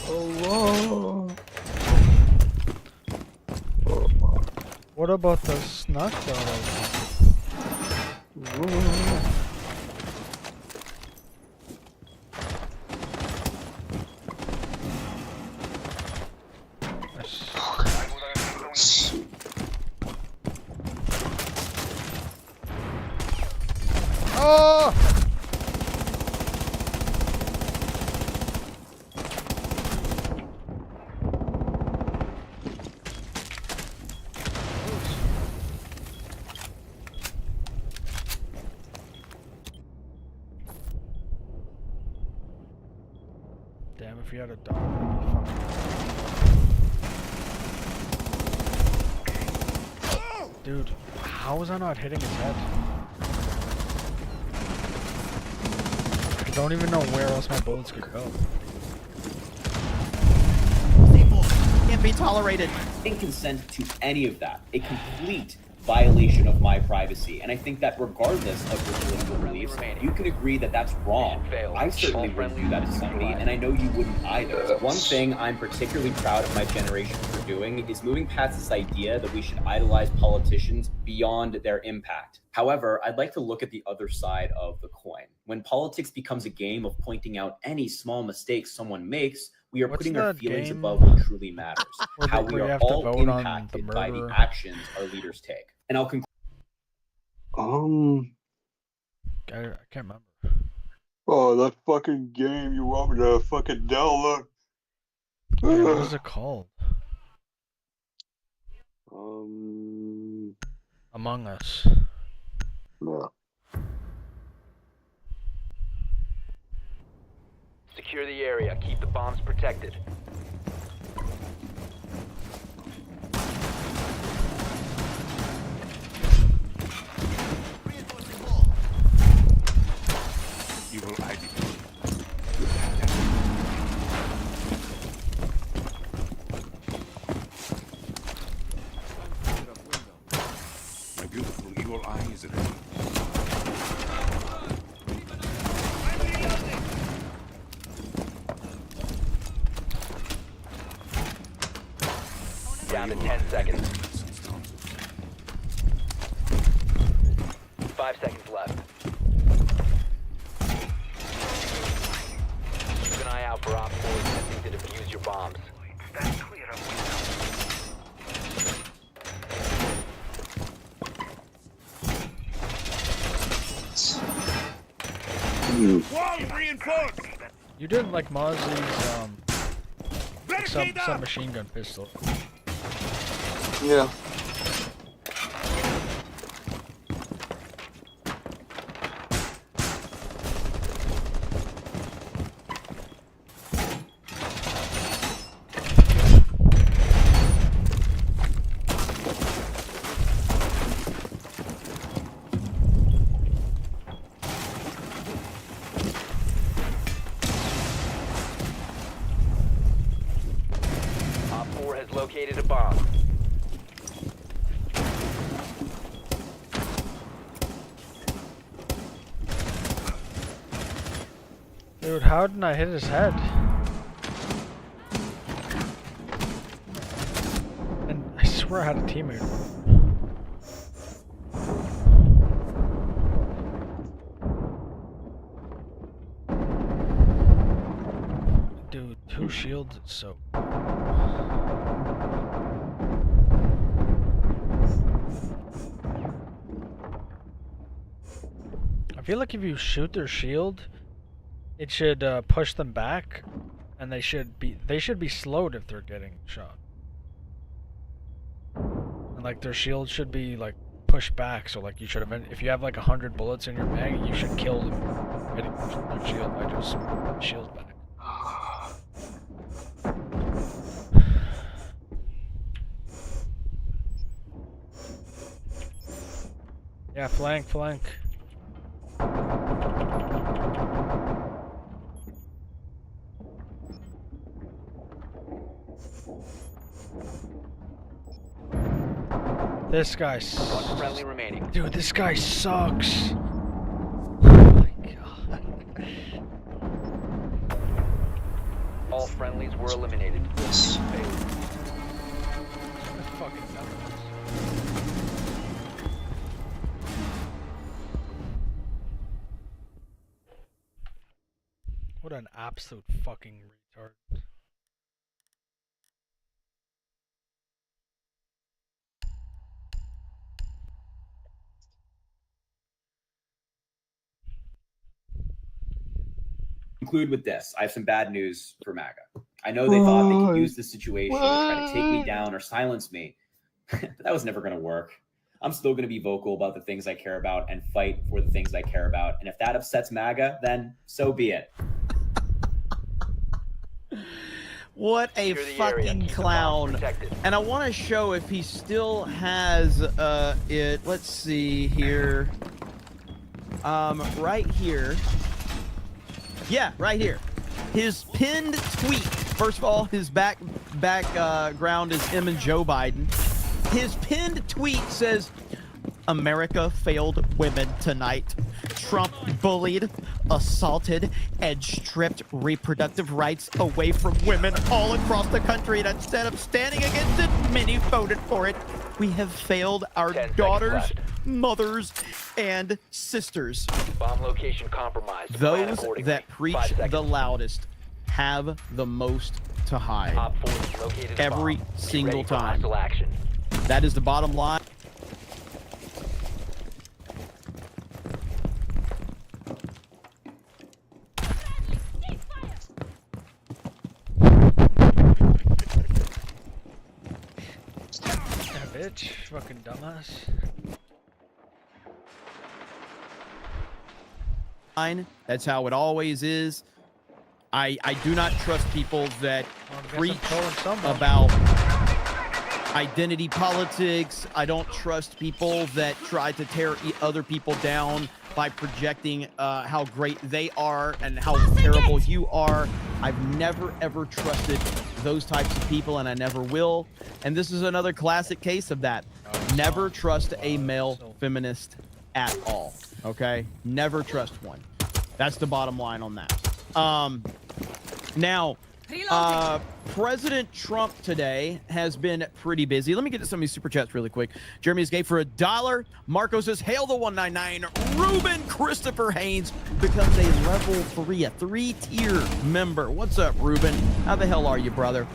oh, What about the snuck photos? Nice. Oh! Damn, if you had a dog, that'd be fucking... Dude, how was I not hitting his head? I don't even know where else my bullets could go. can't be tolerated. Didn't consent to any of that. A complete violation of my privacy. And I think that regardless of your political beliefs, you can agree that that's wrong. I certainly wouldn't do that to somebody, and I know you wouldn't either. One thing I'm particularly proud of my generation for doing is moving past this idea that we should idolize politicians beyond their impact. However, I'd like to look at the other side of the coin. When politics becomes a game of pointing out any small mistakes someone makes, we are What's putting our that feelings game above what truly matters. How we where you are have to all vote on the impacted by the murderer? actions our leaders take. And I'll conclude. I can't remember. Oh, that fucking game you want me to fucking download. Wait, what is it called? Among Us. No. Secure the area. Keep the bombs protected. My beautiful evil eye is ready. Down to 10 seconds. 5 seconds left. Keep an eye out for Op 4 attempting to defuse your bombs. Stand clear of window. Wall reinforced! You did like Mozzie's Barricade up! submachine gun pistol. Yeah. located a bomb. Dude, how didn't I hit his head? And I swear I had a teammate. Dude, 2 shields is so. I feel like if you shoot their shield, it should push them back, and they should be slowed if they're getting shot. And like their shield should be like pushed back, so like you should have, if you have like 100 bullets in your mag, you should kill them hitting their shield by just shield back. Yeah, flank. This guy One friendly remaining. Dude, this guy sucks. Oh my god. All friendlies were eliminated. Fucking dumbass. What an absolute fucking retard. Conclude with this. I have some bad news for MAGA. I know they thought they could use this situation to try to take me down or silence me, but that was never going to work. I'm still going to be vocal about the things I care about and fight for the things I care about. And if that upsets MAGA, then so be it. What a fucking clown. And I want to show if he still has it. Let's see here. Right here. Yeah, right here. His pinned tweet. First of all, his background is him and Joe Biden. His pinned tweet says, "America failed women tonight. Trump bullied, assaulted, and stripped reproductive rights away from women all across the country. And instead of standing against it, many voted for it. We have failed our daughters, mothers, and sisters." Bomb location compromised. Those that preach the loudest have the most to hide. Op 4 is located a Every bomb. Be single ready for time. hostile action. That is the bottom line. Yeah, bitch. Fucking dumbass. That's how it always is. I do not trust people that preach about identity politics. I don't trust people that try to tear other people down by projecting how great they are and how terrible you are. I've never ever trusted those types of people, and I never will. And this is another classic case of that. Never trust a male feminist at all. Okay? Never trust one. That's the bottom line on that. Now, President Trump today has been pretty busy. Let me get to some of these super chats really quick. Jeremy Escape for $1. Marco says, "Hail the 199." Ruben Christopher Haynes becomes a level 3, a 3-tier member. What's up, Ruben? How the hell are you, brother?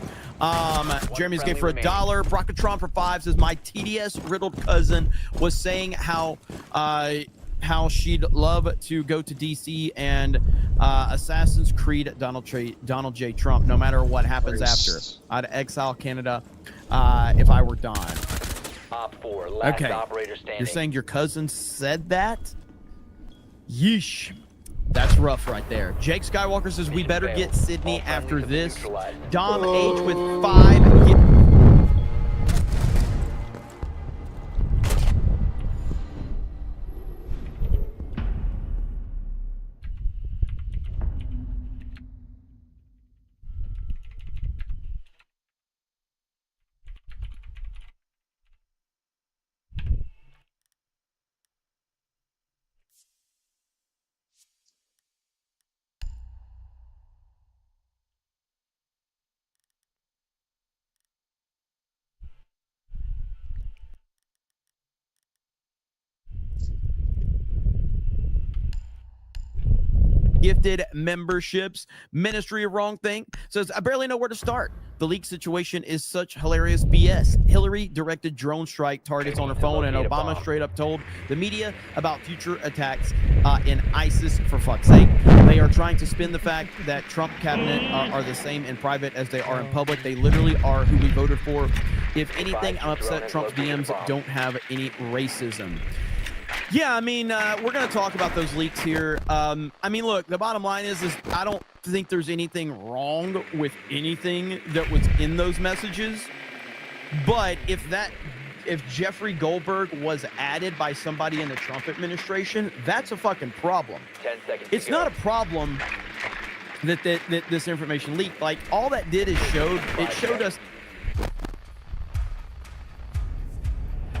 Jeremy Escape for $1. Brockatron for 5 says, "My TDS riddled cousin was saying how she'd love to go to DC and Assassin's Creed Donald J. Trump, no matter what happens after. I'd exile Canada if I were Don." Op 4, last Okay, operator standing. you're saying your cousin said that? Yeesh. That's rough right there. Jake Skywalker says, "We better get Sydney after this." Dom H with 5. gifted memberships. Ministry of Wrong Thing says, I barely know where to start. The leak situation is such hilarious BS. Hillary directed drone strike targets on her phone, and Obama straight up told the media about future attacks in ISIS, for fuck's sake. They are trying to spin the fact that Trump cabinet are the same in private as they are in public. They literally are who we voted for. If anything, I'm upset Trump's DMs don't have any racism. Yeah, I mean, we're going to talk about those leaks here. I mean, look, the bottom line is I don't think there's anything wrong with anything that was in those messages. But if Jeffrey Goldberg was added by somebody in the Trump administration, that's a fucking problem. 10 seconds. It's not a problem that this information leaked. Like, all that did is showed us.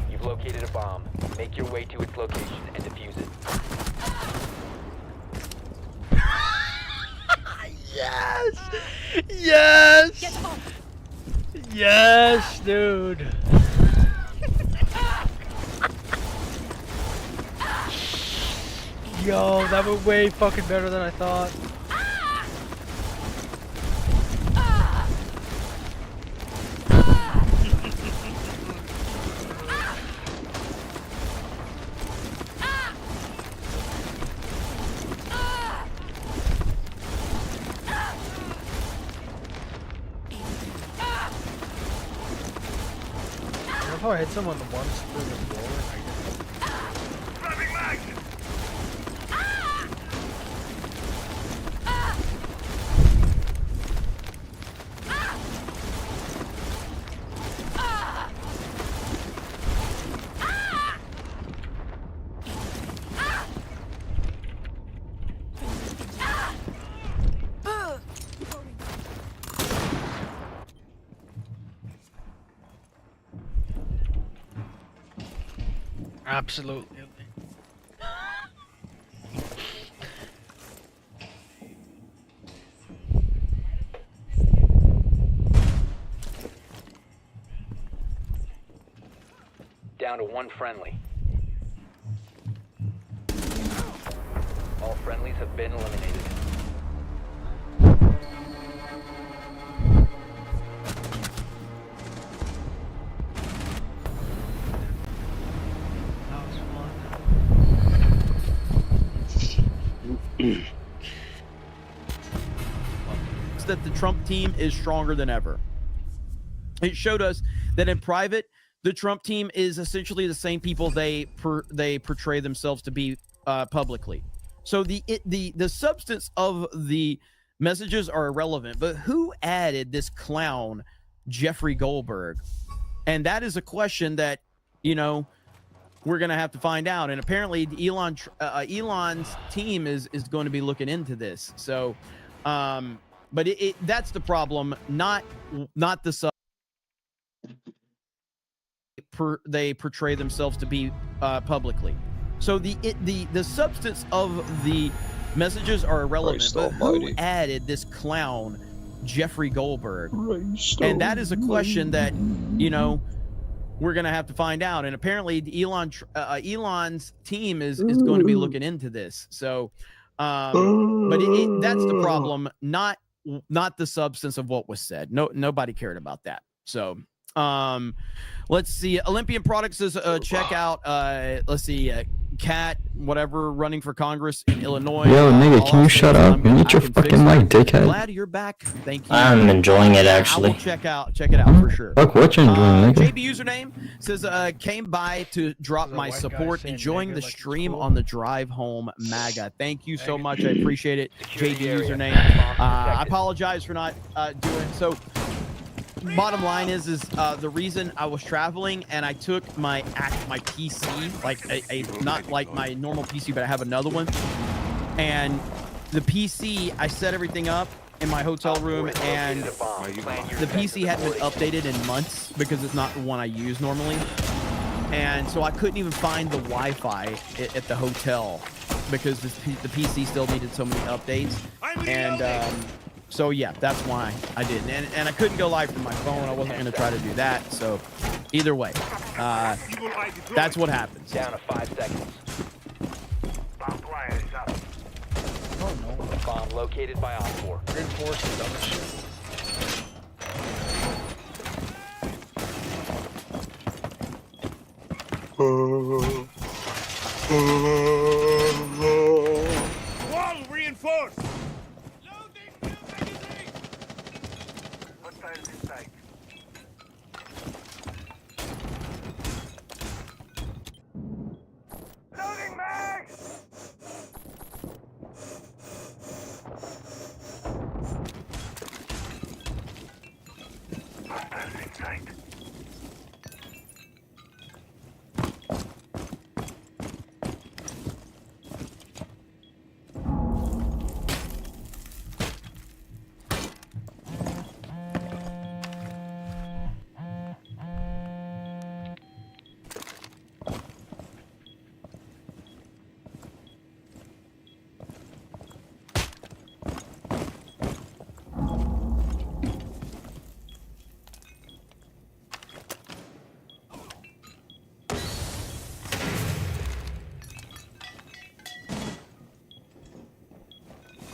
You've located a bomb. Make your way to its location and defuse it. Yes! Yes! Yes, dude. Yo, that was way fucking better than I thought. If I hit someone once through the floor, absolutely. Down to one friendly. All friendlies have been eliminated. That the Trump team is stronger than ever. It showed us that in private, the Trump team is essentially the same people they portray themselves to be publicly. So the substance of the messages are irrelevant. But who added this clown, Jeffrey Goldberg? And that is a question that, you know, we're going to have to find out. And apparently Elon's team is going to be looking into this. So, but that's the problem, not the they portray themselves to be publicly. So the substance of the messages are irrelevant. But who added this clown, Jeffrey Goldberg? And that is a question that, you know, we're gonna have to find out. And apparently Elon's team is going to be looking into this. So, but that's the problem, not the substance of what was said. Nobody cared about that. So let's see. Olympian Products says check out let's see, Cat whatever running for Congress in Illinois. Yo, nigga, can you shut up? You need your fucking mic, dickhead. Glad you're back. Thank you. I'm enjoying it, actually. I will check it out for sure. Fuck what you're enjoying, nigga. JB username says came by to drop my support, enjoying the stream on the drive home. MAGA. Thank you so much. I appreciate it. JB username. I apologize for not doing so. Bottom line is the reason I was traveling and I took my PC, like a not like my normal PC, but I have another one, and the PC, I set everything up in my hotel room, and the PC hadn't been updated in months because it's not the one I use normally, and so I couldn't even find the Wi-Fi at the hotel because the PC still needed so many updates, and so yeah, that's why I didn't, and I couldn't go live from my phone. I wasn't going to try to do that. So either way, that's what happens. Down to 5 seconds. Bomb player is up. Oh no. located by Op 4. Reinforced dumb as shit. Wall reinforced! Hostiles in sight. Loading mag! Hostiles in sight.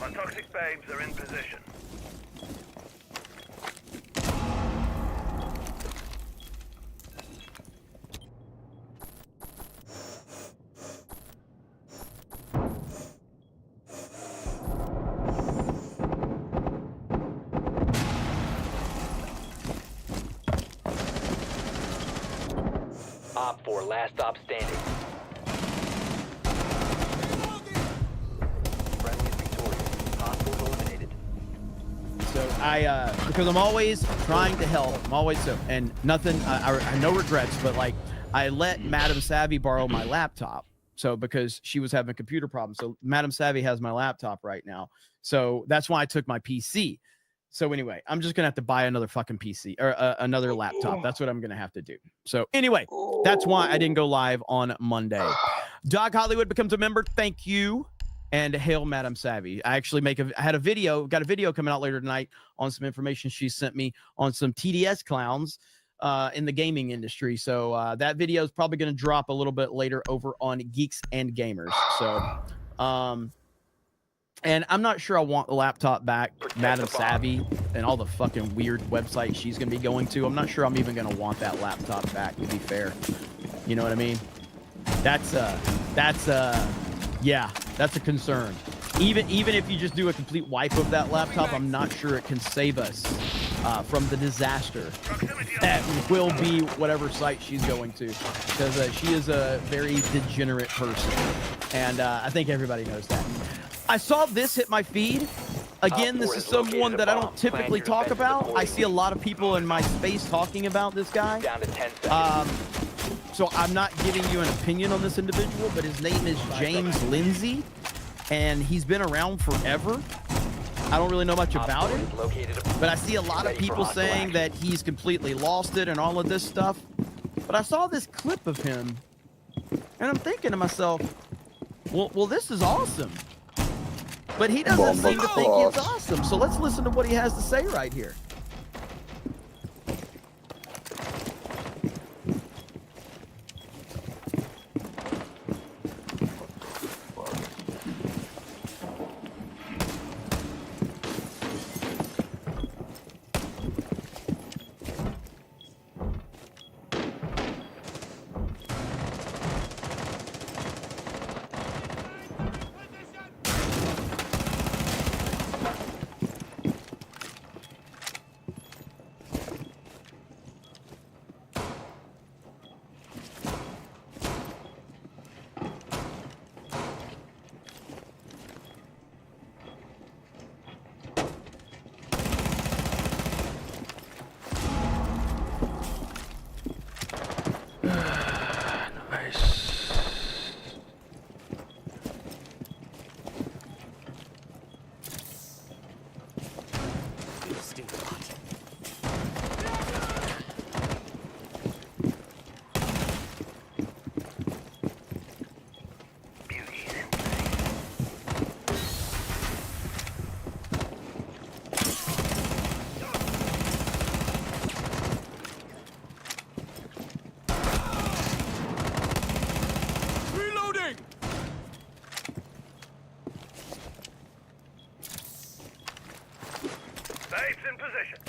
Our toxic babes are in position. Op 4, last stop standing. Friendly is victorious. Hostiles eliminated. So because I'm always trying to help. I'm always so, and nothing, I no regrets, but like, I let Madam Savvy borrow my laptop. So because she was having computer problems. So Madam Savvy has my laptop right now. So that's why I took my PC. So anyway, I'm just going to have to buy another fucking PC or another laptop. That's what I'm going to have to do. So anyway, that's why I didn't go live on Monday. Dog Hollywood becomes a member. Thank you. And hail Madam Savvy. I actually got a video coming out later tonight on some information she sent me on some TDS clowns in the gaming industry. So that video is probably going to drop a little bit later over on Geeks and Gamers. So, and I'm not sure I want the laptop back, Madam Savvy, and all the fucking weird websites she's going to be going to. I'm not sure I'm even going to want that laptop back, to be fair. You know what I mean? Yeah, that's a concern. Even if you just do a complete wipe of that laptop, I'm not sure it can save us from the disaster that will be whatever site she's going to, because she is a very degenerate person, and I think everybody knows that. I saw this hit my feed. Again, this is someone that I don't typically talk about. I see a lot of people in my space talking about this guy. Down to 10 seconds. So I'm not giving you an opinion on this individual, but his name is James Lindsay, and he's been around forever. I don't really know much about him, but I see a lot of people saying that he's completely lost it and all of this stuff. But I saw this clip of him, and I'm thinking to myself, well, this is awesome. But he doesn't seem to think it's awesome. So let's listen to what he has to say right here. Sights in position.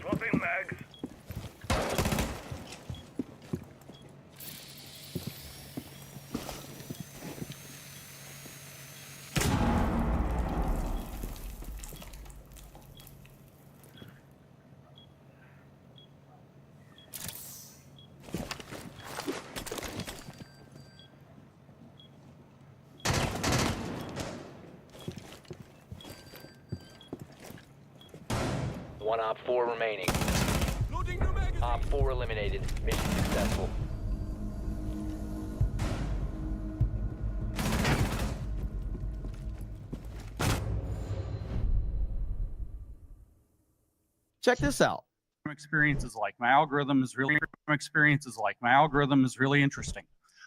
Swapping mags. One Op 4 remaining. Op 4 eliminated. Mission successful. Check this out. Experience is like my algorithm is really interesting.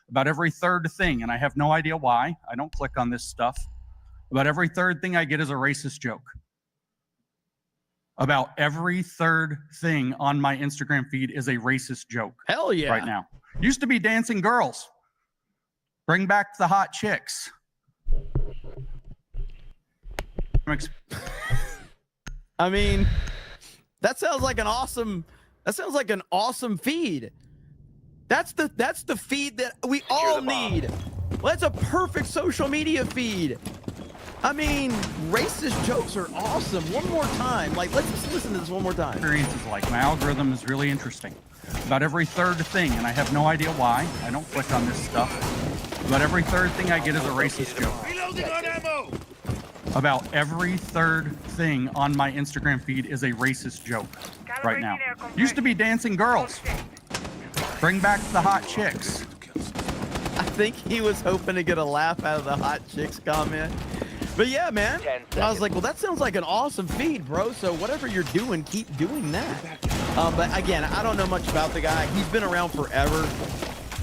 About every third thing, and I have no idea why. I don't click on this stuff. About every third thing I get is a racist joke. About every third thing on my Instagram feed is a racist joke. Hell yeah. Right now. Used to be dancing girls. Bring back the hot chicks. I mean, that sounds like an awesome feed. That's the feed that we all need. Well, that's a perfect social media feed. I mean, racist jokes are awesome. One more time. Like, let's just listen to this one more time. Experience is like my algorithm is really interesting. About every third thing, and I have no idea why. I don't click on this stuff. About every third thing I get is a racist joke. Reloading on ammo. About every third thing on my Instagram feed is a racist joke right now. Used to be dancing girls. Bring back the hot chicks. I think he was hoping to get a laugh out of the hot chicks comment. But yeah, man, I was like, well, that sounds like an awesome feed, bro. So whatever you're doing, keep doing that. But again, I don't know much about the guy. He's been around forever.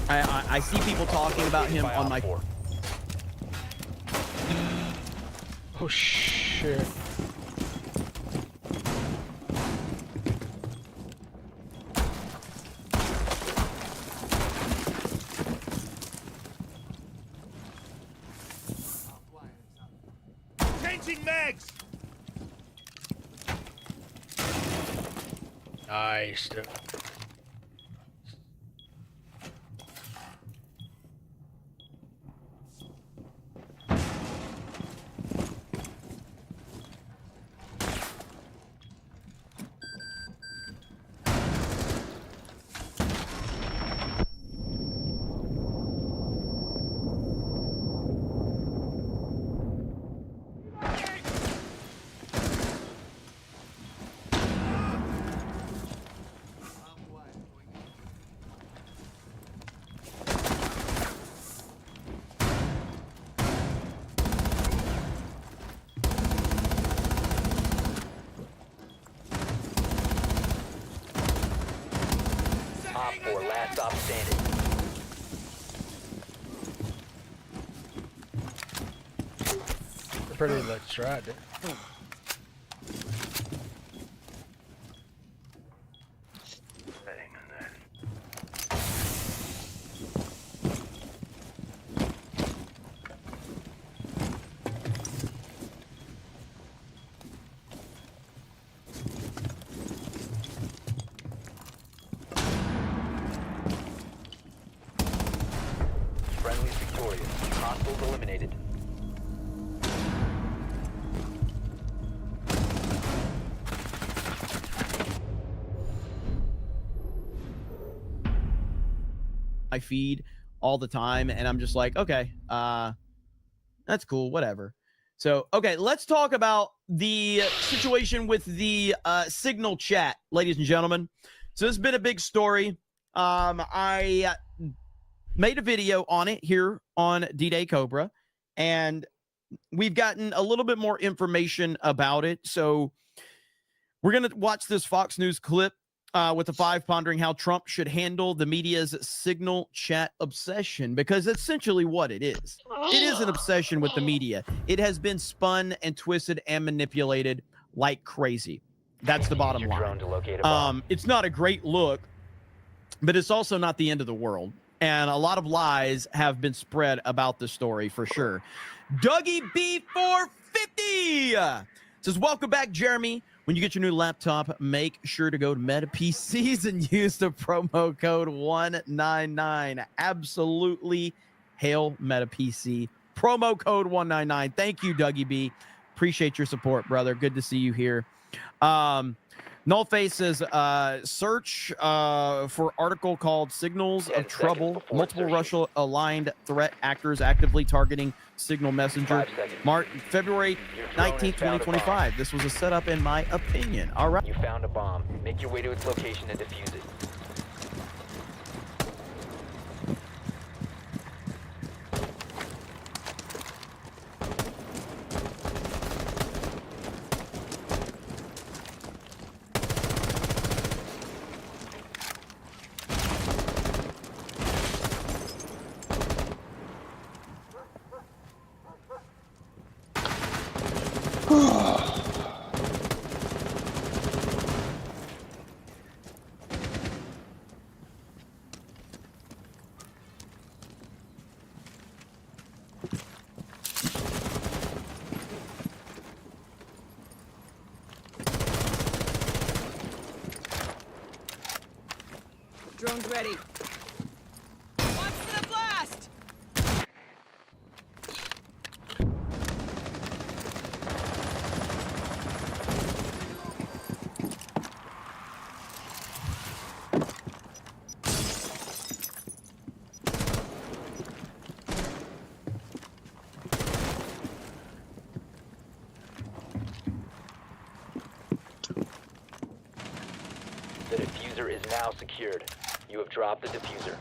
I see people talking about him on my... Oh, shit. Changing mags. Nice, dude. Last stop standing. Pretty looks right, dude. Friendly victorious. Hostiles eliminated. I feed all the time, and I'm just like, okay, that's cool, whatever. So, okay, let's talk about the situation with the Signal chat, ladies and gentlemen. So this has been a big story. I made a video on it here on D-Day Cobra, and we've gotten a little bit more information about it. So we're going to watch this Fox News clip with the five pondering how Trump should handle the media's Signal chat obsession, because essentially what it is. It is an obsession with the media. It has been spun and twisted and manipulated like crazy. That's the bottom line. To locate a bomb. It's not a great look, but it's also not the end of the world. and a lot of lies have been spread about the story for sure. Dougie B450 says, welcome back, Jeremy. When you get your new laptop, make sure to go to Meta PCs and use the promo code 199. Absolutely hail Meta PC. Promo code 199. Thank you, Dougie B. Appreciate your support, brother. Good to see you here. Nullface says, search for article called Signals of Trouble. Multiple Russia-aligned threat actors actively targeting Signal Messenger. February 19th, 2025. This was a setup, in my opinion. All right. You found a bomb. Make your way to its location and defuse it. Drone's ready. Watch for the blast! The diffuser is now secured. You have dropped the diffuser.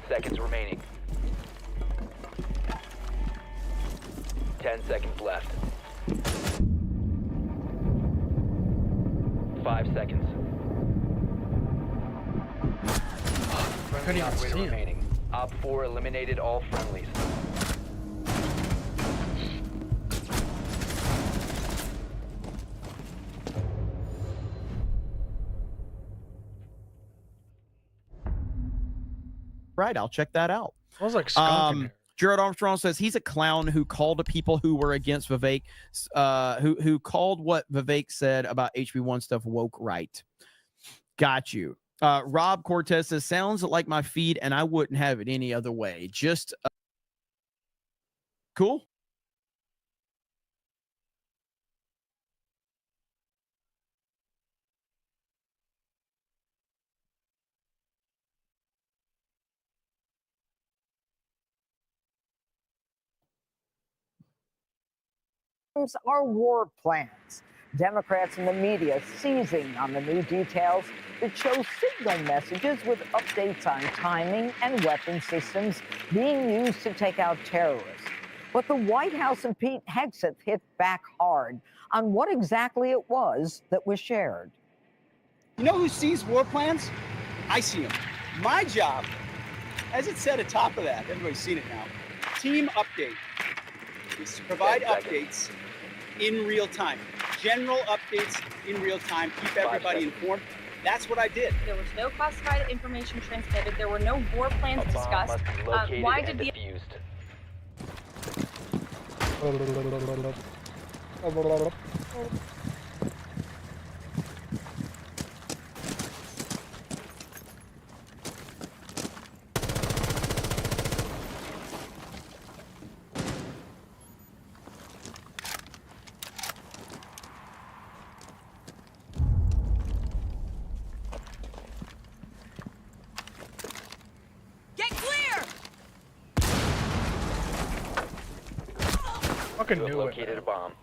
Seconds remaining. 10 seconds left. 5 seconds. Friendly operator remaining. Op 4 eliminated all friendlies. Right, I'll check that out. Smells like skunk in here. Jared Armstrong says he's a clown who called people who were against Vivek, who called what Vivek said about HB1 stuff woke right. Got you. Rob Cortez says, sounds like my feed, and I wouldn't have it any other way. Just cool. Are war plans. Democrats and the media seizing on the new details that show signal messages with updates on timing and weapon systems being used to take out terrorists. But the White House and Pete Hegseth hit back hard on what exactly it was that was shared. You know who sees war plans? I see them. My job, as it said at top of that, everybody's seen it now, team update. is to provide updates in real time. General updates in real time. Keep everybody informed. That's what I did. There was no classified information transmitted. There were no war plans discussed. Why did the fucking You have knew it. located a bomb.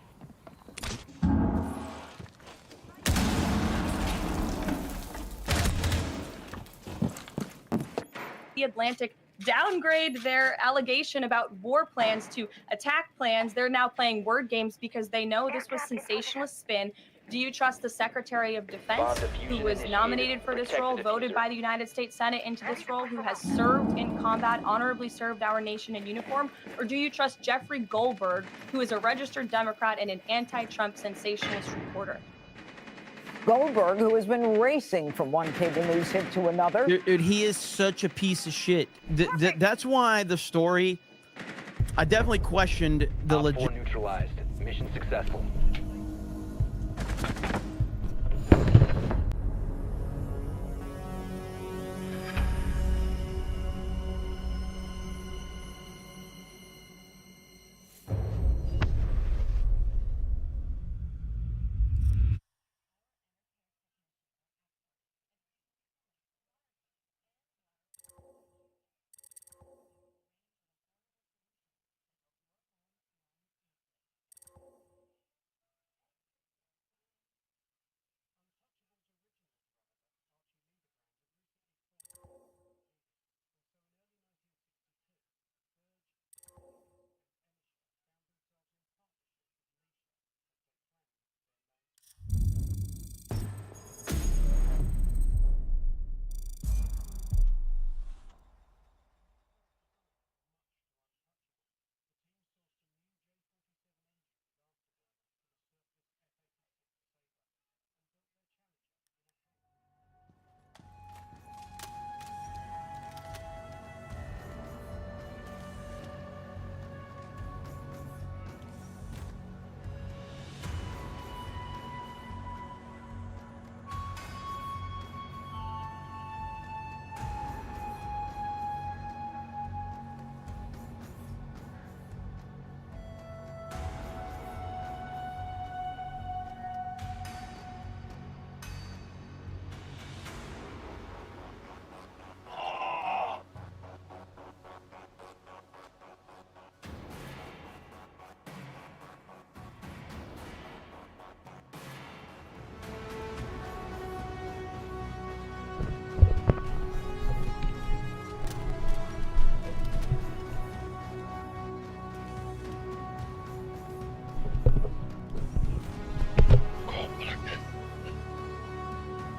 The Atlantic downgrade their allegation about war plans to attack plans? They're now playing word games because they know this was sensationalist spin. Do you trust the Secretary of Defense, who was nominated for this role, voted by the United States Senate into this role, who has served in combat, honorably served our nation in uniform? Or do you trust Jeffrey Goldberg, who is a registered Democrat and an anti-Trump sensationalist reporter? Goldberg, who has been racing from one cable news hit to another. Dude, he is such a piece of shit. That's why the story, I definitely questioned the legit. Neutralized. Mission successful.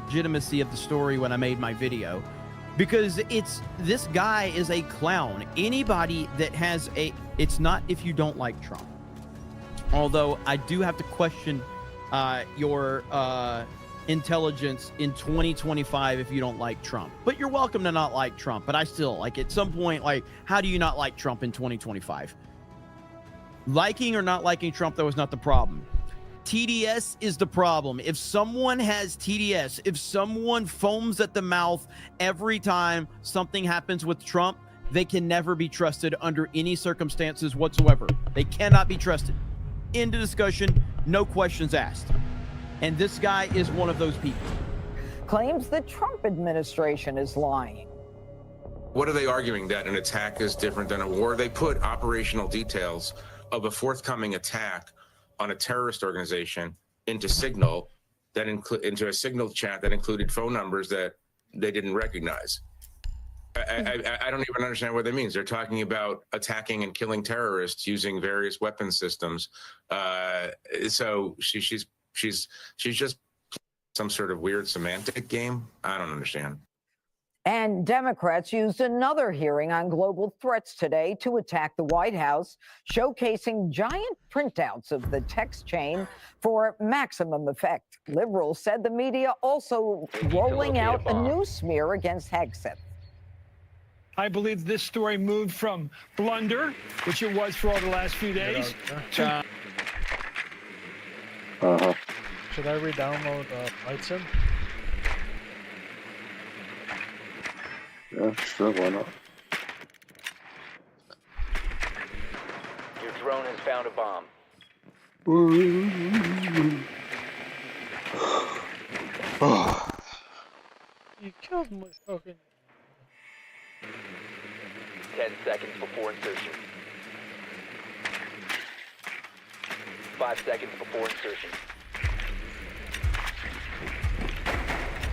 Legitimacy of the story when I made my video, because this guy is a clown. Anybody that has it's not if you don't like Trump, although I do have to question your intelligence in 2025 if you don't like Trump. But you're welcome to not like Trump, but I still, like, at some point, like, how do you not like Trump in 2025? Liking or not liking Trump, that was not the problem. TDS is the problem. If someone has TDS, if someone foams at the mouth every time something happens with Trump, they can never be trusted under any circumstances whatsoever. They cannot be trusted. End of discussion, no questions asked. And this guy is one of those people. Claims the Trump administration is lying. What are they arguing? That an attack is different than a war? They put operational details of a forthcoming attack on a terrorist organization into Signal, into a Signal chat that included phone numbers that they didn't recognize. I don't even understand what that means. They're talking about attacking and killing terrorists using various weapon systems. So she's just some sort of weird semantic game. I don't understand. And Democrats used another hearing on global threats today to attack the White House, showcasing giant printouts of the text chain for maximum effect. Liberals said the media also rolling out a new smear against Hegseth. I believe this story moved from blunder, which it was for all the last few days, to... Should I re-download Lightsim? Yeah, sure, why not? Your drone has found a bomb. You killed my fucking... 10 seconds before insertion. 5 seconds before insertion.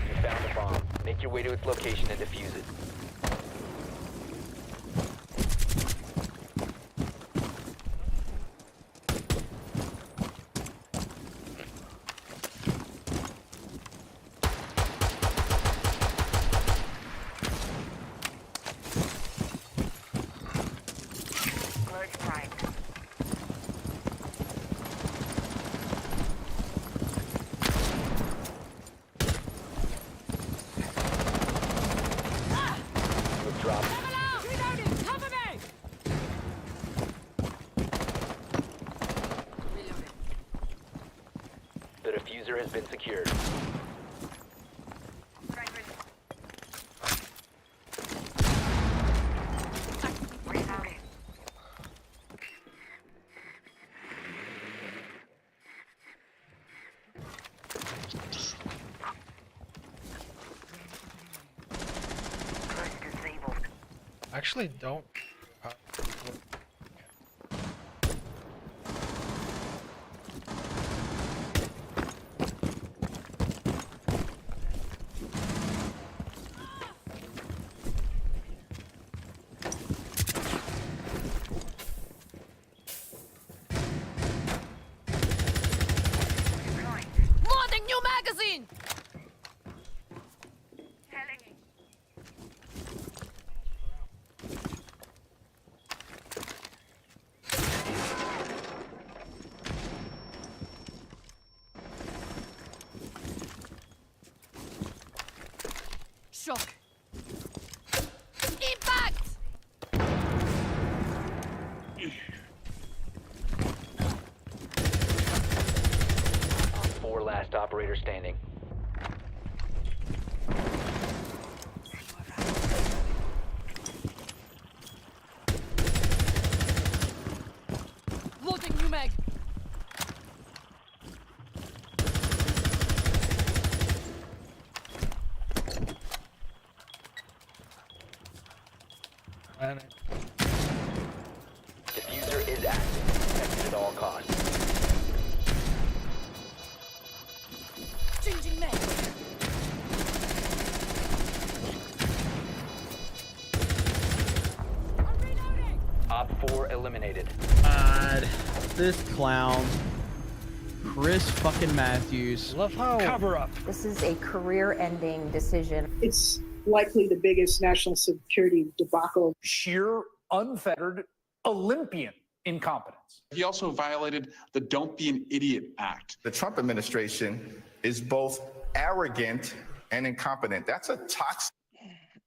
You found a bomb. Make your way to its location and defuse it. The diffuser has been secured. Actually, don't. Loading new magazine! Shock. Impact! Four last operator standing. Loading new mag. Diffuser is active. Protected at all costs. Changing mag. Op 4 eliminated. God, this clown. Chris fucking Matthews. Love how cover up. This is a career-ending decision. It's likely the biggest national security debacle. Sheer, unfettered, Olympian incompetence. He also violated the Don't Be an Idiot Act. The Trump administration is both arrogant and incompetent. That's a toxic.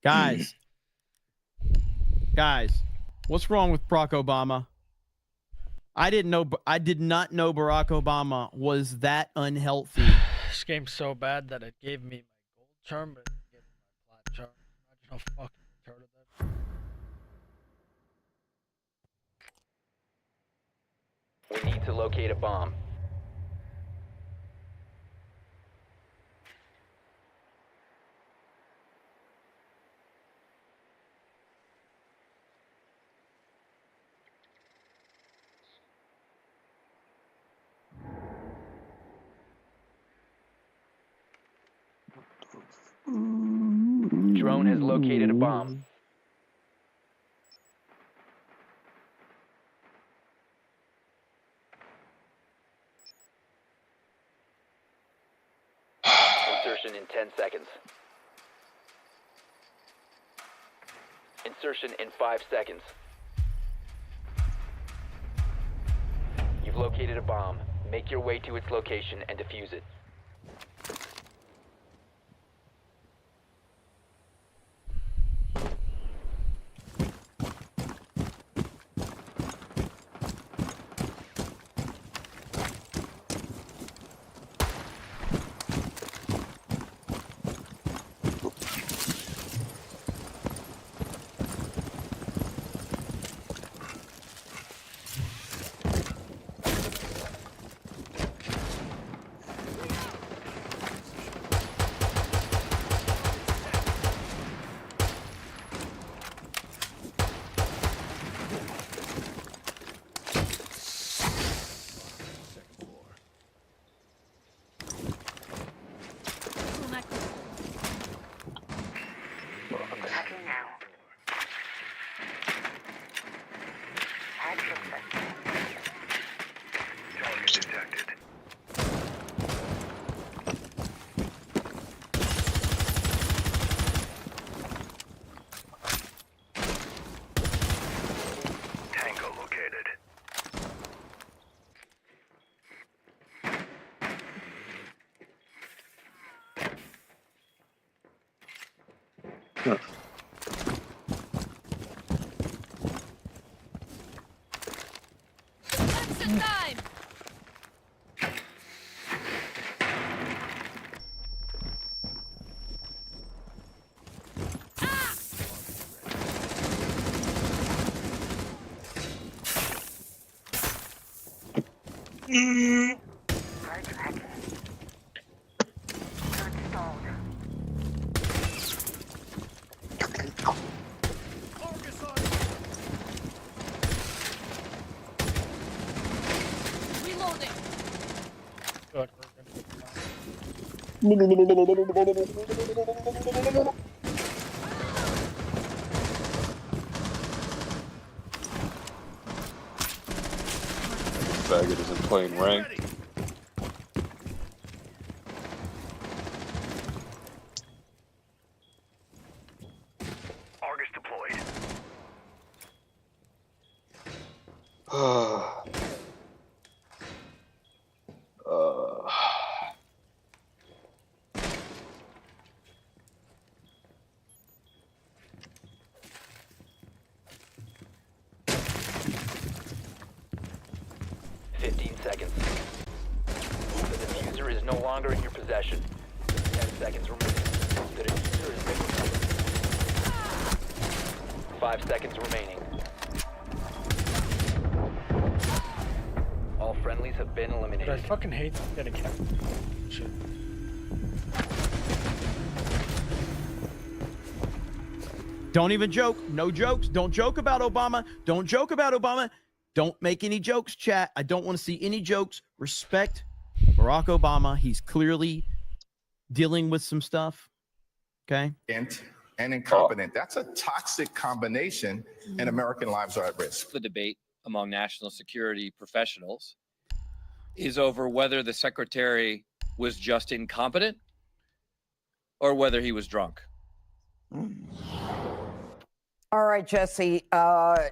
Guys, what's wrong with Barack Obama? I did not know Barack Obama was that unhealthy. This game's so bad that it gave me my gold charm, but it gave me my plat charm. Imagine how fucking retarded that. We need to locate a bomb. Drone has located a bomb. Insertion in 10 seconds. insertion in 5 seconds. You've located a bomb. Make your way to its location and defuse it. Action time! Reloading. Faggot isn't playing rank. Argus deployed. Seconds. The diffuser is no longer in your possession. 10 seconds remaining. The diffuser has been recovered. 5 seconds remaining. All friendlies have been eliminated. But I fucking hate getting kept. Shit. Don't even joke. No jokes. Don't joke about Obama. Don't joke about Obama. Don't make any jokes, chat. I don't want to see any jokes. Respect Barack Obama. He's clearly dealing with some stuff. Okay. And incompetent. That's a toxic combination, and American lives are at risk. The debate among national security professionals is over whether the secretary was just incompetent or whether he was drunk. All right, Jesse.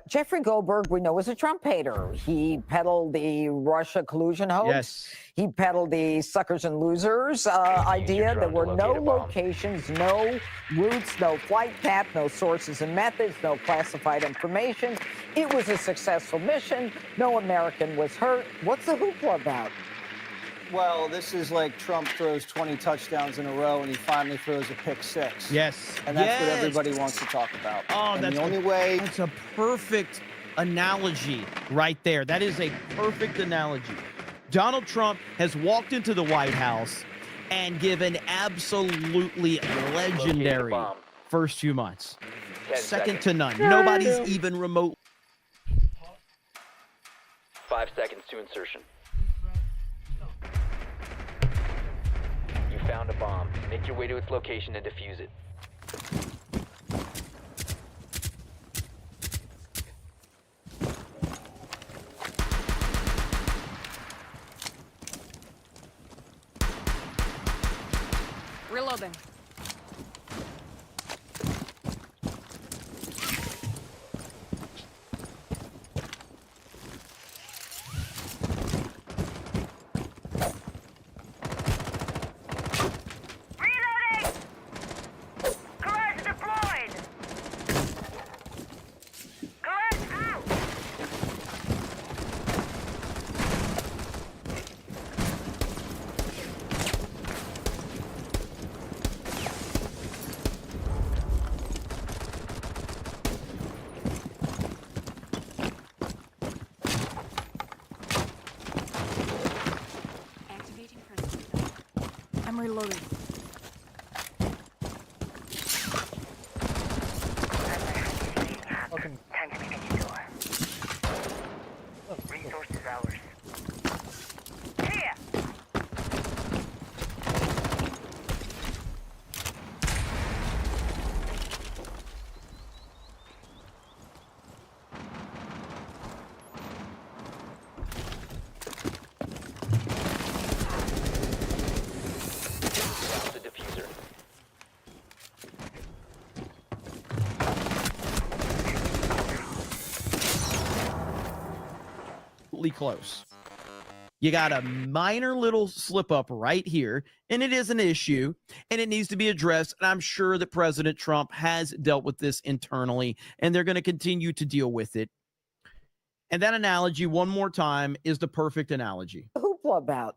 Jeffrey Goldberg, we know, is a Trump hater. He peddled the Russia collusion hoax. Yes. He peddled the suckers and losers idea. There were no locations, no routes, no flight path, no sources and methods, no classified information. It was a successful mission. No American was hurt. What's the hoopla about? Well, this is like Trump throws 20 touchdowns in a row and he finally throws a pick six. Yes. And that's what everybody wants to talk about. Oh, and that's the only way. That's a perfect analogy right there. That is a perfect analogy. Donald Trump has walked into the White House and given absolutely legendary first few months. Second to none. Nobody's even remote. 5 seconds to insertion. You found a bomb. Make your way to its location and defuse it. Reloading. reloading. Fucking Time to make a new door. Resources ours. Here! The diffuser. Close. You got a minor little slip up right here, and it is an issue, and it needs to be addressed. And I'm sure that President Trump has dealt with this internally, and they're going to continue to deal with it. And that analogy, one more time, is the perfect analogy. Hoopla about.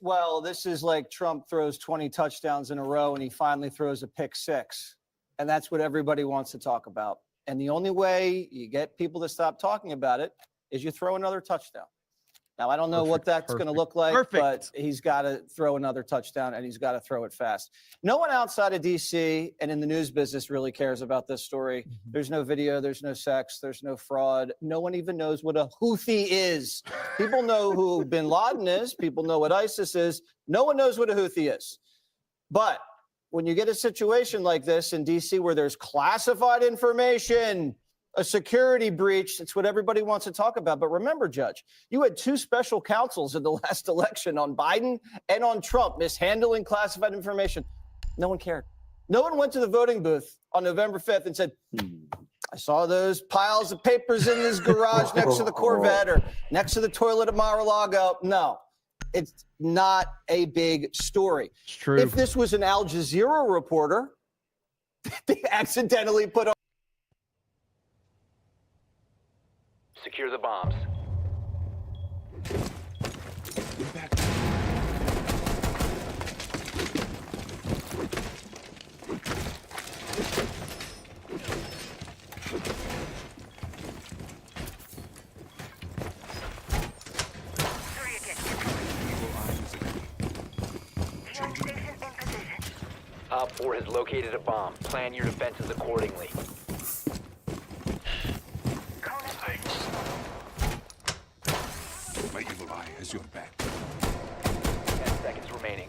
Well, this is like Trump throws 20 touchdowns in a row and he finally throws a pick six. And that's what everybody wants to talk about. And the only way you get people to stop talking about it is you throw another touchdown. Now, I don't know what that's going to look like, but he's got to throw another touchdown, and he's got to throw it fast. No one outside of D.C. and in the news business really cares about this story. There's no video. There's no sex. There's no fraud. No one even knows what a Houthi is. People know who bin Laden is. People know what ISIS is. No one knows what a Houthi is. But when you get a situation like this in D.C. where there's classified information, a security breach, it's what everybody wants to talk about. But remember, Judge, you had two special counsels in the last election on Biden and on Trump mishandling classified information. No one cared. No one went to the voting booth on November 5th and said, I saw those piles of papers in this garage next to the Corvette or next to the toilet at Mar-a-Lago. No, it's not a big story. It's true. If this was an Al Jazeera reporter, they accidentally put on. Secure the bombs. Op 4 has located a bomb. Plan your defenses accordingly. My evil eye has your back. 10 seconds remaining.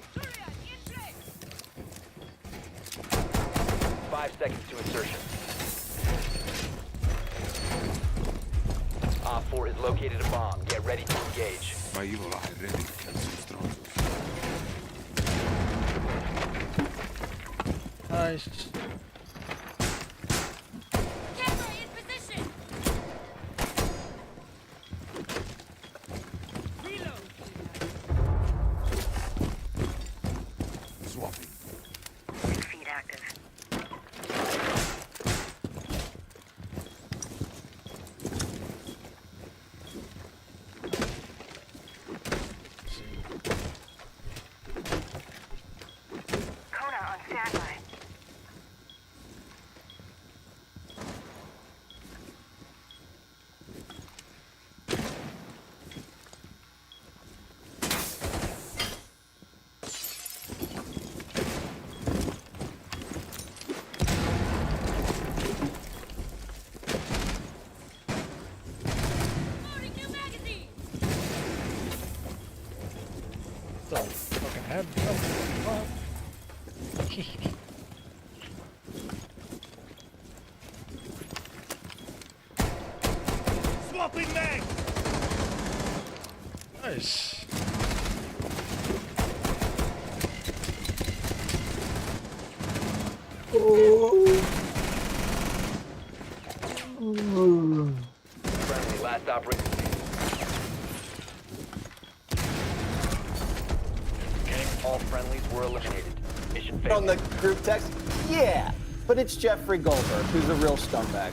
5 seconds to insertion. Op 4 has located a bomb. Get ready to engage. My evil eye ready to kill some strong. Nice. Swapping. Feed active. Kona on standby. The fucking head. Oh, fuck. Swapping mag! Nice. Friendly, last operator. All friendlies were eliminated. Mission failed. On the group text? Yeah, but it's Jeffrey Goldberg, who's a real scumbag.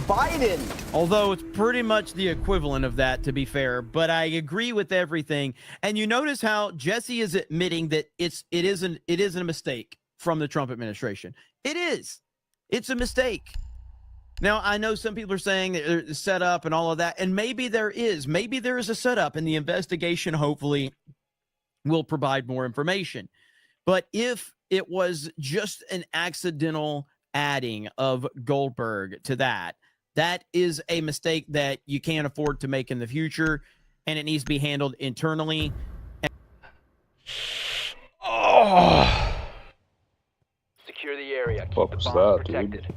Biden. Although it's pretty much the equivalent of that, to be fair, but I agree with everything. And you notice how Jesse is admitting that it isn't a mistake from the Trump administration. It is. It's a mistake. Now, I know some people are saying that there's set up and all of that, and maybe there is. Maybe there is a setup, and the investigation hopefully will provide more information. But if it was just an accidental adding of Goldberg to that, that is a mistake that you can't afford to make in the future, and it needs to be handled internally. Oh. Secure the area. Keep What the was bombs that, dude? protected.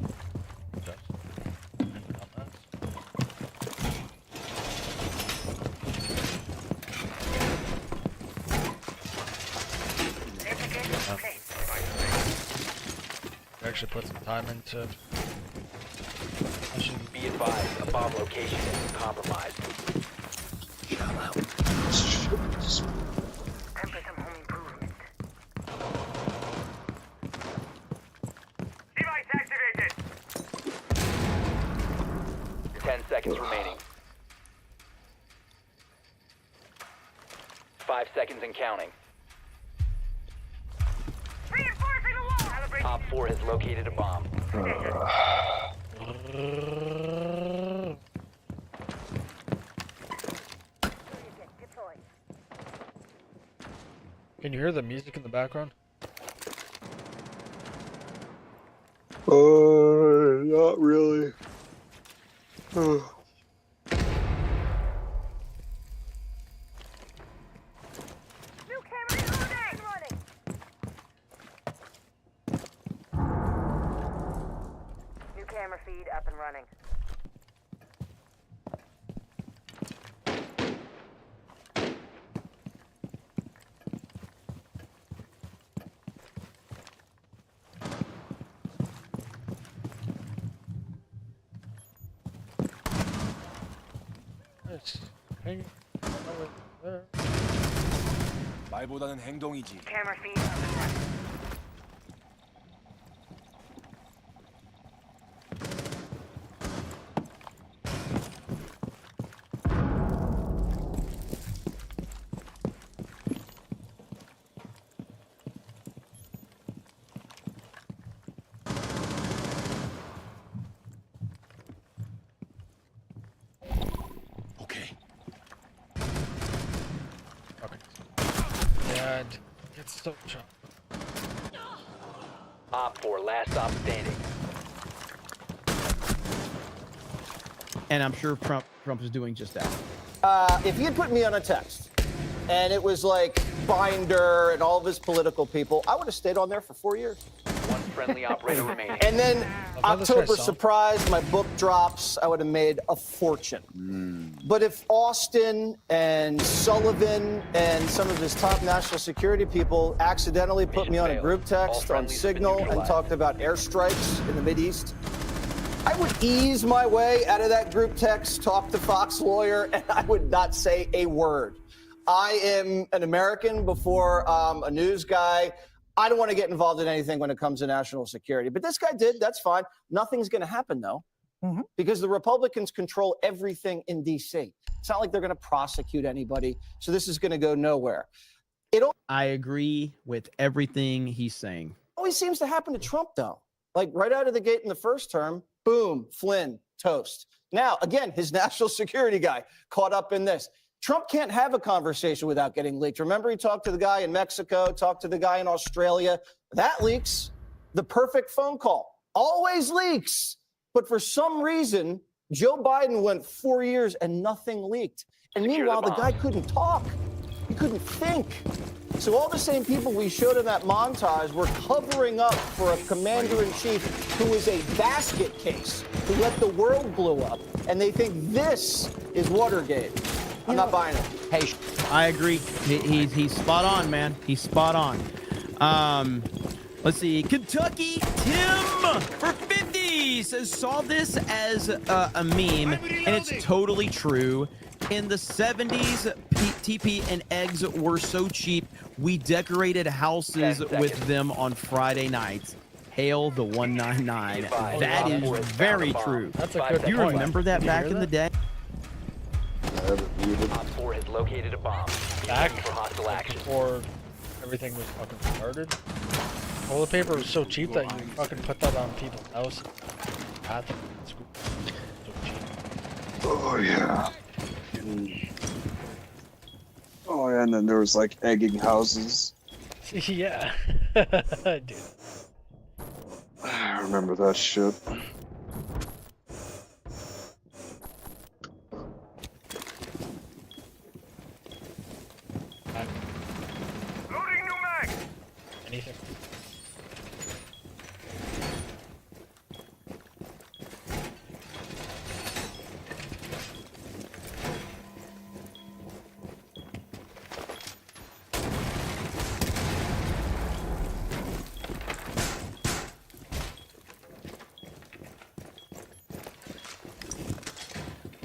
Actually put some time into. Be advised, a bomb location is compromised. Device activated. 10 seconds remaining. 5 seconds and counting. Reinforcing the wall. Op 4 has located a bomb. Can you hear the music in the background? Not really. New camera feed up and running. Hang there. 말보다는 행동이지. Camera feed up and running. 오케이. Dad, it's so chopped. Op 4, last stop standing. And I'm sure Trump is doing just that. If he had put me on a text and it was like Binder and all of his political people, I would have stayed on there for 4 years. One friendly operator remaining. And then I've heard this guy's October song. surprise, my book drops, I would have made a fortune. But if Austin and Sullivan and some of his top national security people accidentally put Mission me on a failed. group All text on friendlies have been Signal and neutralized. talked about airstrikes in the Mideast, I would ease my way out of that group text, talk to Fox Lawyer, and I would not say a word. I am an American before a news guy. I don't want to get involved in anything when it comes to national security. But this guy did. That's fine. Nothing's going to happen, though, because the Republicans control everything in D.C. It's not like they're going to prosecute anybody. So this is going to go nowhere. It I agree with everything he's saying. always seems to happen to Trump, though. Like right out of the gate in the first term, boom, Flynn, toast. Now, again, his national security guy caught up in this. Trump can't have a conversation without getting leaked. Remember, he talked to the guy in Mexico, talked to the guy in Australia. That leaks. The perfect phone call always leaks. But for some reason, Joe Biden went 4 years and nothing leaked. And Secure the meanwhile, the guy bomb. couldn't talk. He couldn't think. So all the same people we showed in that montage were covering up for a commander-in-chief who is a basket case, who let the world blow up. And they think this is Watergate. I'm not buying it. Hey, I agree. He's spot on, man. He's spot on. Let's see. Kentucky Tim for 50 says, saw this as a meme, and it's totally true. In the 70s, TP and eggs were so cheap, we decorated houses with them on Friday nights. Hail the 199. That is very true. That's a good Do you point. remember that Did you back hear in the that? day? Op 4 has located a bomb. Be Back ready for hostile action. before everything was fucking started. Toilet paper was so cheap that you fucking put that on people's houses. Bathrooms, so cheap. Oh yeah. Oh yeah, and then there was like egging houses. Yeah. Dude. I remember that shit. Loading new mag. Anything.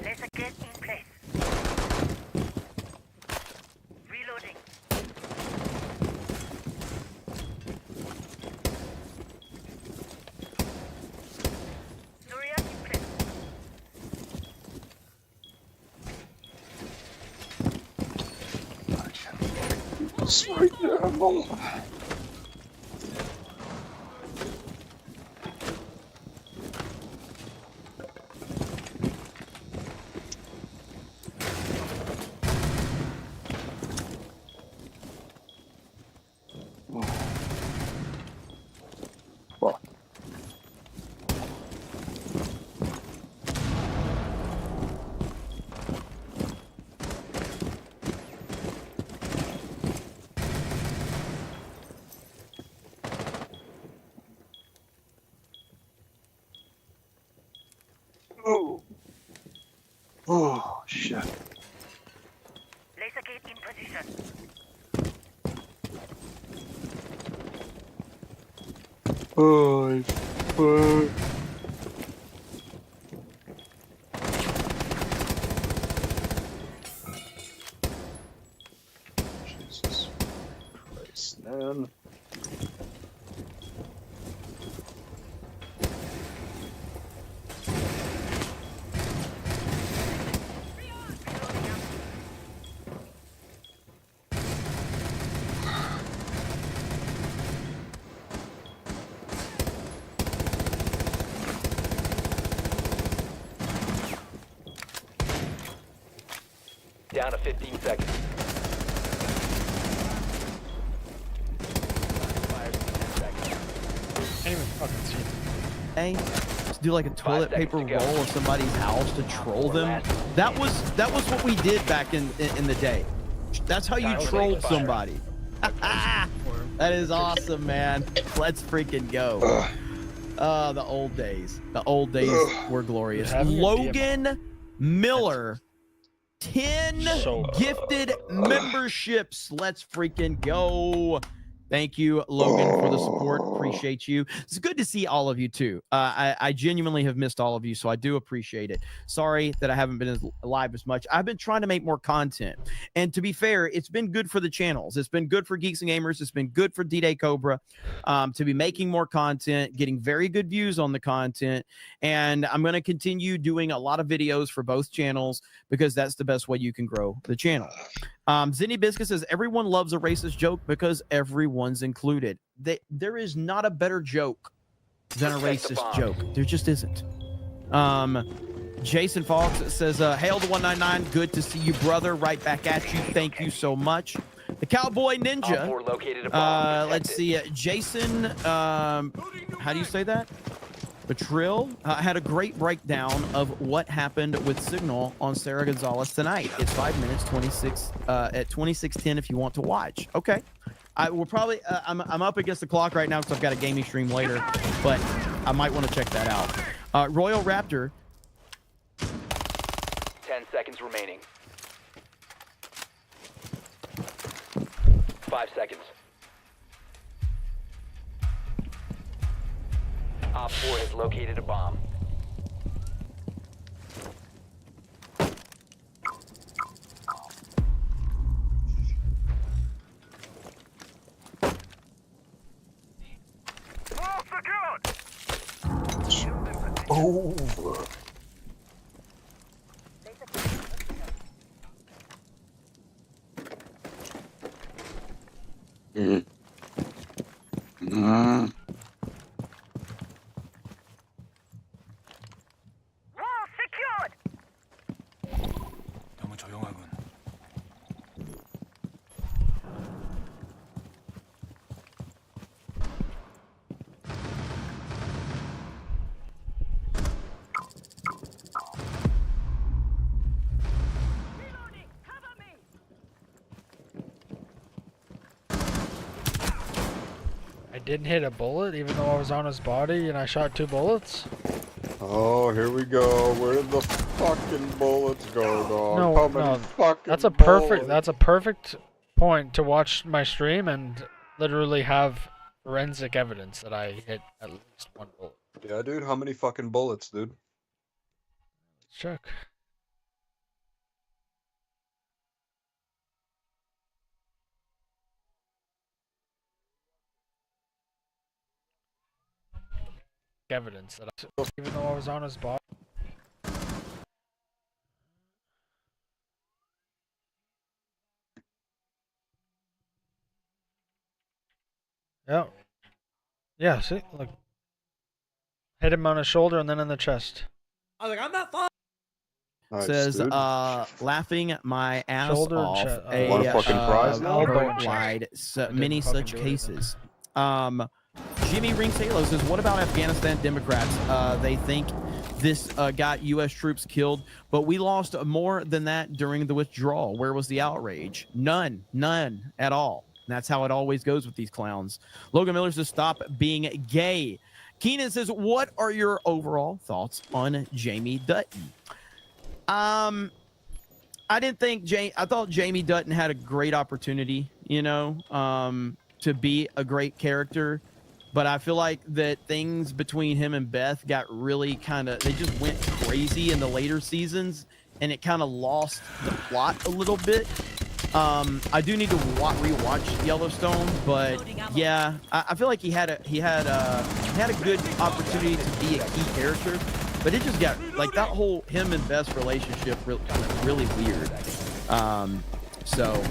Laser gate in place. Reloading. Surya in place. It's right there, Mom. Fuck. Oh. Oh, shit. Laser gate in position. Oh, fuck. Jesus Christ, man. Down to 15 seconds. Fires in 10 seconds. Can't even fucking see it. Hey, just do like a toilet seconds paper to go. roll of somebody's house to troll them. That was what we did back in the day. That's how you Time to trolled expire. somebody. That is awesome, man. Let's freaking go. The old days. The old days were glorious. Having a Logan Miller, 10 So- gifted memberships. Let's freaking go. Thank you, Logan, for the support. Appreciate you. It's good to see all of you too. I genuinely have missed all of you, so I do appreciate it. Sorry that I haven't been as live as much. I've been trying to make more content, and to be fair, it's been good for the channels. It's been good for Geeks and Gamers. It's been good for D-Day Cobra to be making more content, getting very good views on the content, and I'm going to continue doing a lot of videos for both channels because that's the best way you can grow the channel. Zinni Biscuit says everyone loves a racist joke because everyone's included. There is not a better joke than a Protect the racist bomb. joke. There just isn't. Jason Fox says, hail to 199. Good to see you, brother. Right back at you. Thank you so much. The Cowboy Op Ninja. 4 located a bomb. Let's Protect it. see. Jason, how do you say that? Betrill had a great breakdown of what happened with Signal on Sarah Gonzalez tonight. It's 5 minutes, 26 at 26:10 if you want to watch. Okay. We're probably I'm up against the clock right now because I've got a gaming stream later, but I might want to check that out. Royal Raptor. 10 seconds remaining. 5 seconds. Op 4 has located a bomb. Wall secured. Oh. Wall secured. 너무 조용하군. didn't hit a bullet even though I was on his body and I shot 2 bullets? Oh, here we go. Where did the fucking bullets go, dog? No, How many no. fucking That's a bullets? perfect point to watch my stream and literally have forensic evidence that I hit at least 1 bullet. Yeah, dude. How many fucking bullets, dude? Let's check. Evidence that even though I was on his body. Yeah. Yeah, see? Look. Hit him on his shoulder and then in the chest. I was like, I'm not fine. Nice, Says, dude. laughing my ass Shoulder and off. chest. A Want a fucking prize now? Elbow and chest. wide many fucking such do it cases. Jimmy Rings Halo says, what about Afghanistan Democrats? They think this got U.S. troops killed, but we lost more than that during the withdrawal. Where was the outrage? None at all. And that's how it always goes with these clowns. Logan Miller says, stop being gay. Keenan says, what are your overall thoughts on Jamie Dutton? I thought Jamie Dutton had a great opportunity, to be a great character, but I feel like that things between him and Beth got really they just went crazy in the later seasons, and it kind of lost the plot a little bit. I do need to rewatch Yellowstone, but yeah, I feel like he had a good opportunity to be a key character, but it just got like that whole him and Beth's relationship really weird. So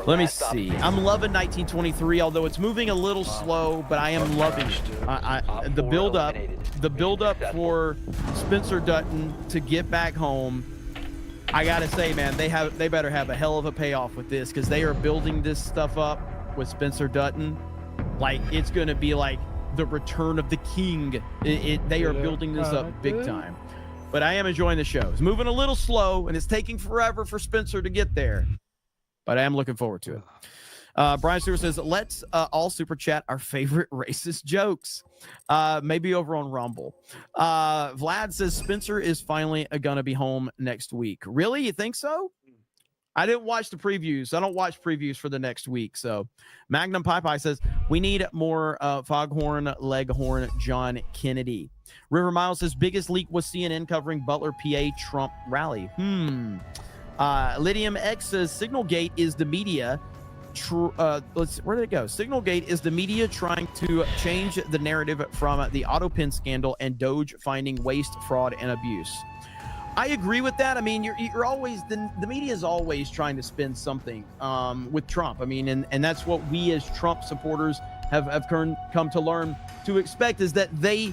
let me see. I'm loving 1923, although it's moving a little slow, but I am loving it. The build up for Spencer Dutton to get back home. I gotta say, man, they better have a hell of a payoff with this, because they are building this stuff up with Spencer Dutton. Like, it's gonna be like the return of the king. They are building this up big time. But I am enjoying the show. It's moving a little slow, and it's taking forever for Spencer to get there. But I am looking forward to it. Brian Stewart says, let's all super chat our favorite racist jokes. Maybe over on Rumble. Vlad says Spencer is finally gonna be home next week. Really? You think so? I didn't watch the previews. I don't watch previews for the next week. So Magnum Pie Pie says, we need more Foghorn Leghorn John Kennedy. River Miles says, biggest leak was CNN covering Butler PA Trump rally. Lydium X says, Signalgate is the media. Where did it go? Signalgate is the media trying to change the narrative from the Autopin scandal and Doge finding waste, fraud, and abuse. I agree with that. I mean, you're always the media is always trying to spin something with Trump. I mean, and that's what we as Trump supporters have come to learn to expect, is that they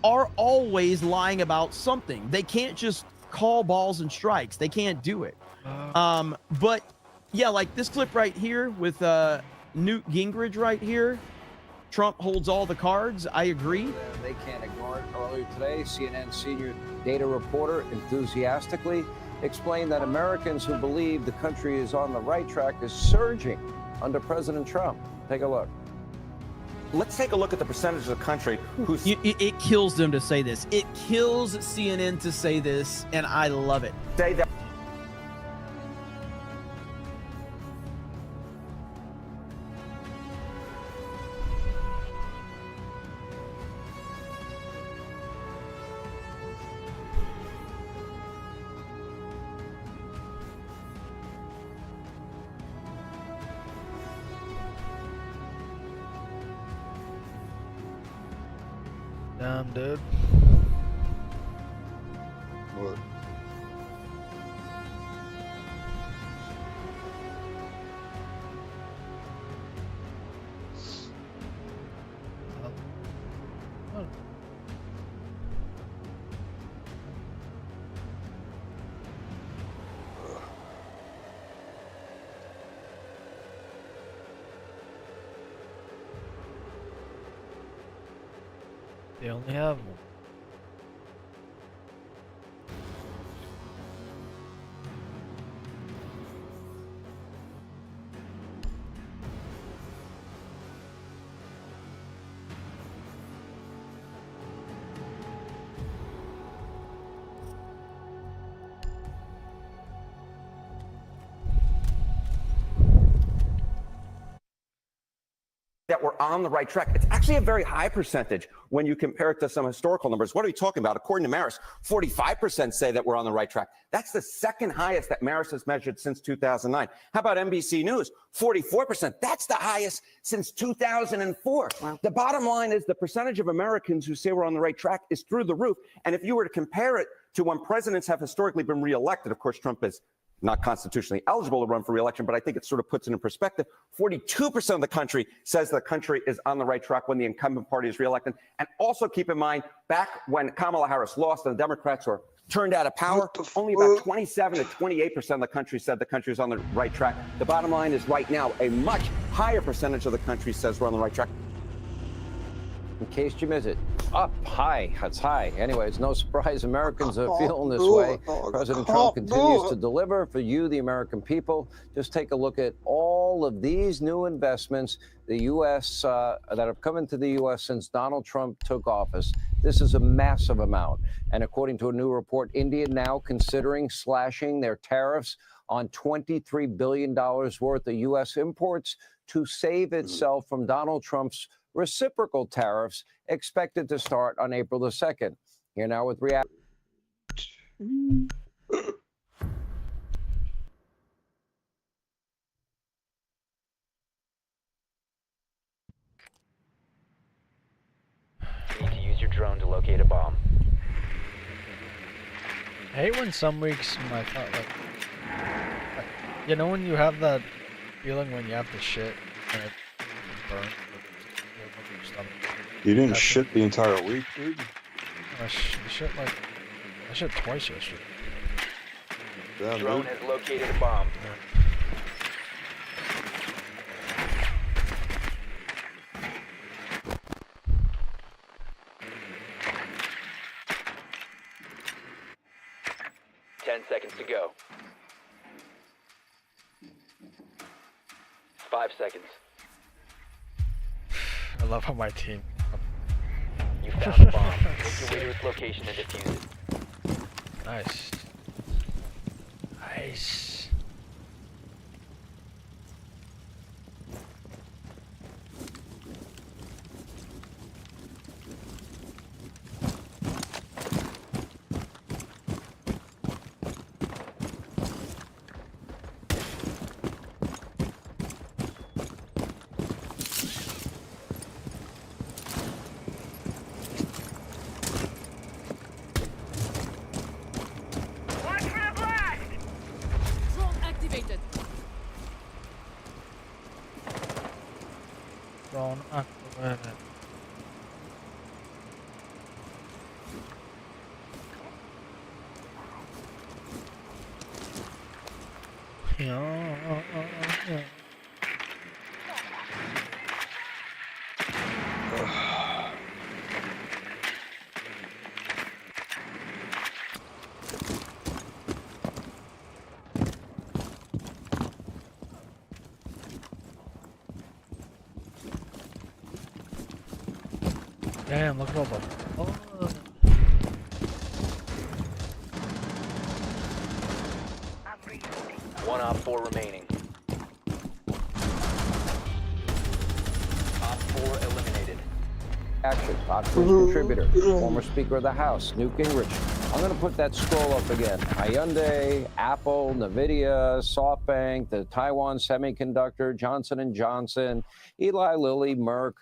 are always lying about something. They can't just call balls and strikes. They can't do it. But yeah, like this clip right here with Newt Gingrich right here. Trump holds all the cards. I agree. They can't ignore it. Earlier today, CNN senior data reporter enthusiastically explained that Americans who believe the country is on the right track is surging under President Trump. Take a look. Let's take a look at the percentage of the country who's... It kills them to say this. It kills CNN to say this, and I love it. Say that. Damn, dude. What? They only have one. on the right track. It's actually a very high percentage when you compare it to some historical numbers. What are we talking about? According to Marist, 45% say that we're on the right track. That's the second highest that Marist has measured since 2009. How about NBC News? 44%. That's the highest since 2004. Wow. The bottom line is the percentage of Americans who say we're on the right track is through the roof. And if you were to compare it to when presidents have historically been reelected, of course, Trump is not constitutionally eligible to run for re-election, but I think it sort of puts it in perspective. 42% of the country says the country is on the right track when the incumbent party is reelected. And also keep in mind, back when Kamala Harris lost and the Democrats were turned out of power, only about 27 to 28% of the country said the country is on the right track. The bottom line is right now, a much higher percentage of the country says we're on the right track. In case you miss it, up high. That's high. Anyway, it's no surprise Americans are feeling this way. President Trump continues to deliver for you, the American people. Just take a look at all of these new investments, the U.S. That have come into the U.S. since Donald Trump took office. This is a massive amount. And according to a new report, India now considering slashing their tariffs on $23 billion worth of U.S. imports to save itself from Donald Trump's reciprocal tariffs expected to start on April the 2nd. Here now with reaction. You need to use your drone to locate a bomb. I hate when some weeks I thought like, you know, when you have that feeling when you have to shit and it burns. You didn't shit the entire week, dude? I shit twice yesterday. Yeah, Drone has located a bomb. Yeah. 10 seconds to go. 5 seconds. I love how my team. You found the bomb. Make your way to its location and defuse it. Nice. Nice. Drone activated. Drone activated. Yeah. Damn, look at all the. Oh. One op 4 remaining. Op 4 eliminated. Action. Fox News contributor, former Speaker of the House, Newt Gingrich. I'm going to put that scroll up again. Hyundai, Apple, NVIDIA, SoftBank, the Taiwan Semiconductor, Johnson & Johnson, Eli Lilly, Merck,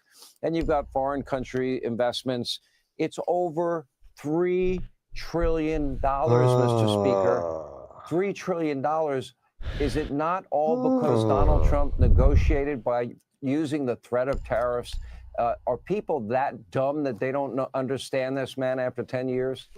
and you've got foreign country investments. It's over $3 trillion, Mr. Speaker. $3 trillion. Is it not all because Donald Trump negotiated by using the threat of tariffs? Are people that dumb that they don't understand this, man, after 10 years?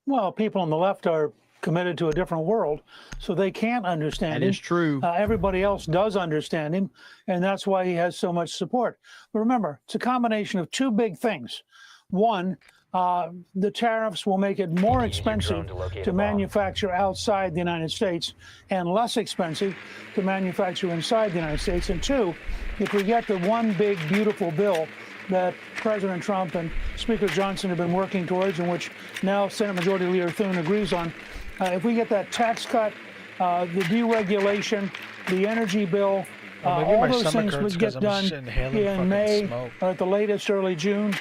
Well, people on the left are committed to a different world, so they can't understand him. That is true. Everybody else does understand him, and that's why he has so much support. But remember, it's a combination of two big things. One, the tariffs will make it more expensive to manufacture outside the United States and less expensive to manufacture inside the United States. And two, if we get the one big, beautiful bill that President Trump and Speaker Johnson have been working towards, and which now Senate Majority Leader Thune agrees on, if we get that tax cut, the deregulation, the energy bill, maybe all my those stomach things hurts would 'cause get I'm just done inhaling in fucking May smoke. or at the latest early June.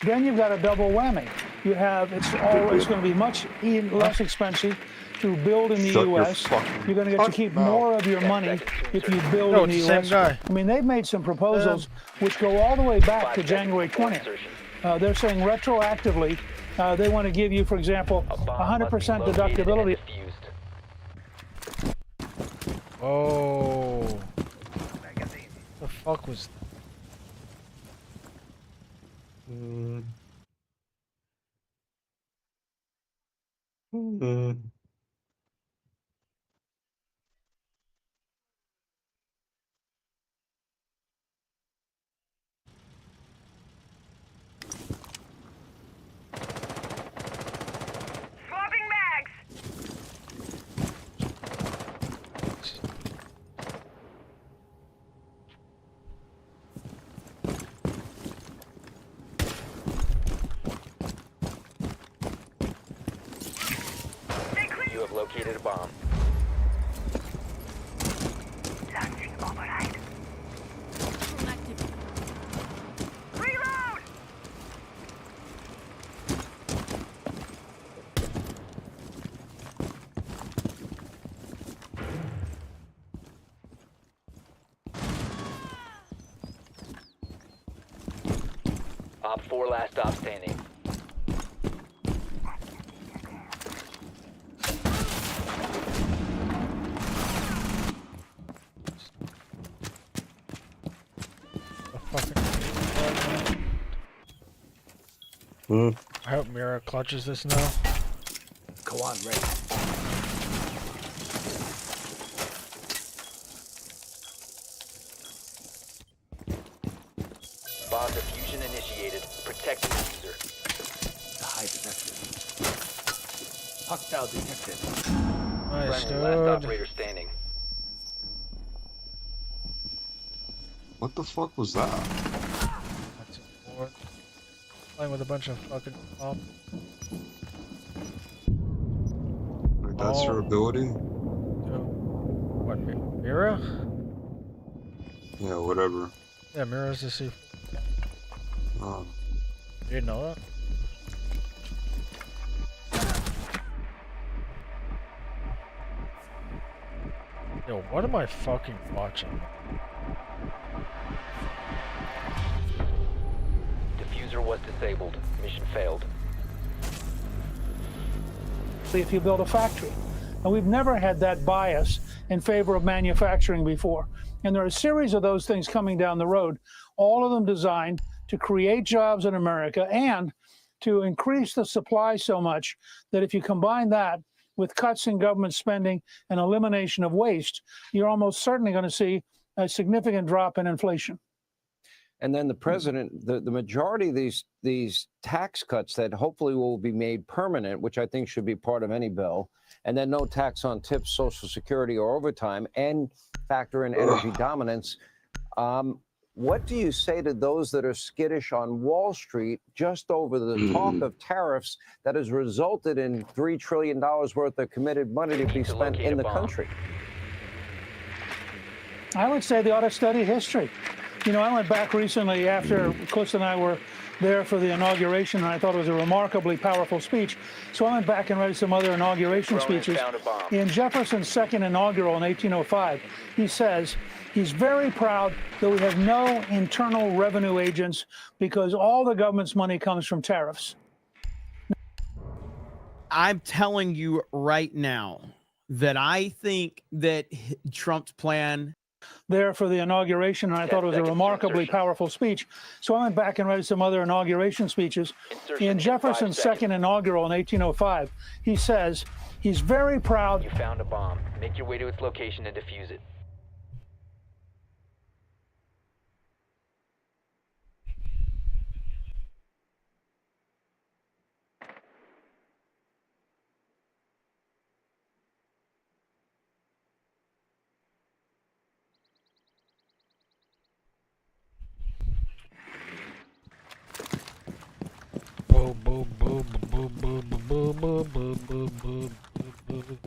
Then you've got a double whammy. You have it's going to be much less expensive to build in the Shut your U.S. fucking You're going to get to keep mouth. more of your money if you build No, in the it's the U.S. same guy. I mean, they've made some proposals which go all the way back to January 20th. They're saying retroactively, they want to give you, for example, 100% deductibility. Oh. The fuck was Swapping mags. You have located a bomb. Launching override. Reload. Op 4 last stop standing. I hope Mira clutches this now. Go on, Ray. Bomb diffusion initiated. Protect the user. The high detected. Hostile detected. Nice, Friendly last dude. operator standing. What the fuck was that? That's it. Playing with a bunch of fucking pop. Like, that's her ability? What, Mira? Yeah, whatever. Yeah, Mira's the C. Um, You didn't know that? Yo, what am I fucking watching? Diffuser was disabled. Mission failed. If you build a factory. And we've never had that bias in favor of manufacturing before. And there are a series of those things coming down the road, all of them designed to create jobs in America and to increase the supply so much that if you combine that with cuts in government spending and elimination of waste, you're almost certainly going to see a significant drop in inflation. And then the president, the majority of these tax cuts that hopefully will be made permanent, which I think should be part of any bill, and then no tax on tips, Social Security, or overtime, and factor in energy dominance. What do you say to those that are skittish on Wall Street just over the talk of tariffs that has resulted in $3 trillion worth of committed money to be spent in the country? I would say they ought to study history. You know, I went back recently after Cliff and I were there for the inauguration, and I thought it was a remarkably powerful speech. So I went back and read some other inauguration speeches. In Jefferson's second inaugural in 1805, he says he's very proud that we have no internal revenue agents because all the government's money comes from tariffs. I'm telling you right now that I think that Trump's plan there for the inauguration, and I thought it was a remarkably powerful speech. So I went back and read some other inauguration speeches. In Jefferson's second inaugural in 1805, he says he's very proud. You found a bomb. Make your way to its location and defuse it. Boom, boom, boom, boom, boom, boom, boom, boom, boom, boom, boom.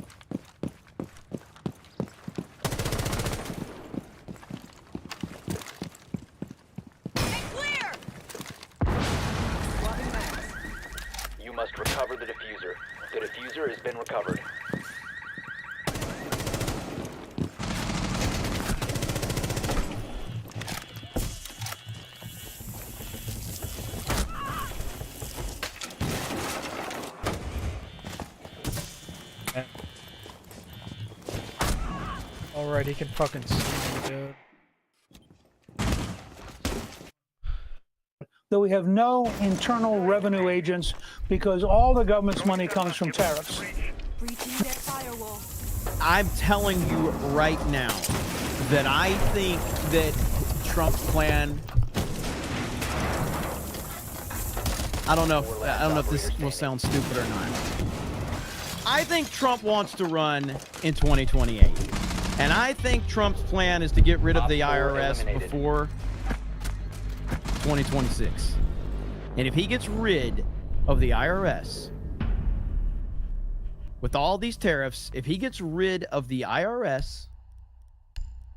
Alright, he can fucking see me, dude. That we have no internal revenue agents because all the government's money comes from tariffs. Breaching their firewall. I'm telling you right now that I think that Trump's plan. I don't know if this will sound stupid or not. I think Trump wants to run in 2028. And I think Trump's plan is to get rid of the IRS before 2026. And if he gets rid of the IRS with all these tariffs, if he gets rid of the IRS,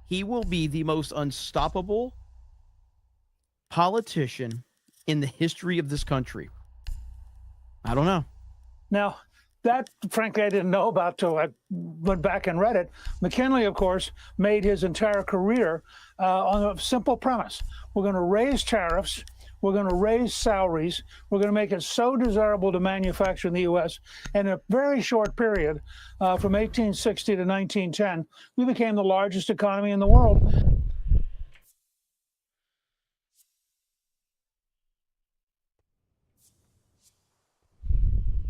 he will be the most unstoppable politician in the history of this country. I don't know. Now, that, frankly, I didn't know about till I went back and read it. McKinley, of course, made his entire career on a simple premise. We're going to raise tariffs. We're going to raise salaries. We're going to make it so desirable to manufacture in the U.S. In a very short period, from 1860 to 1910, we became the largest economy in the world.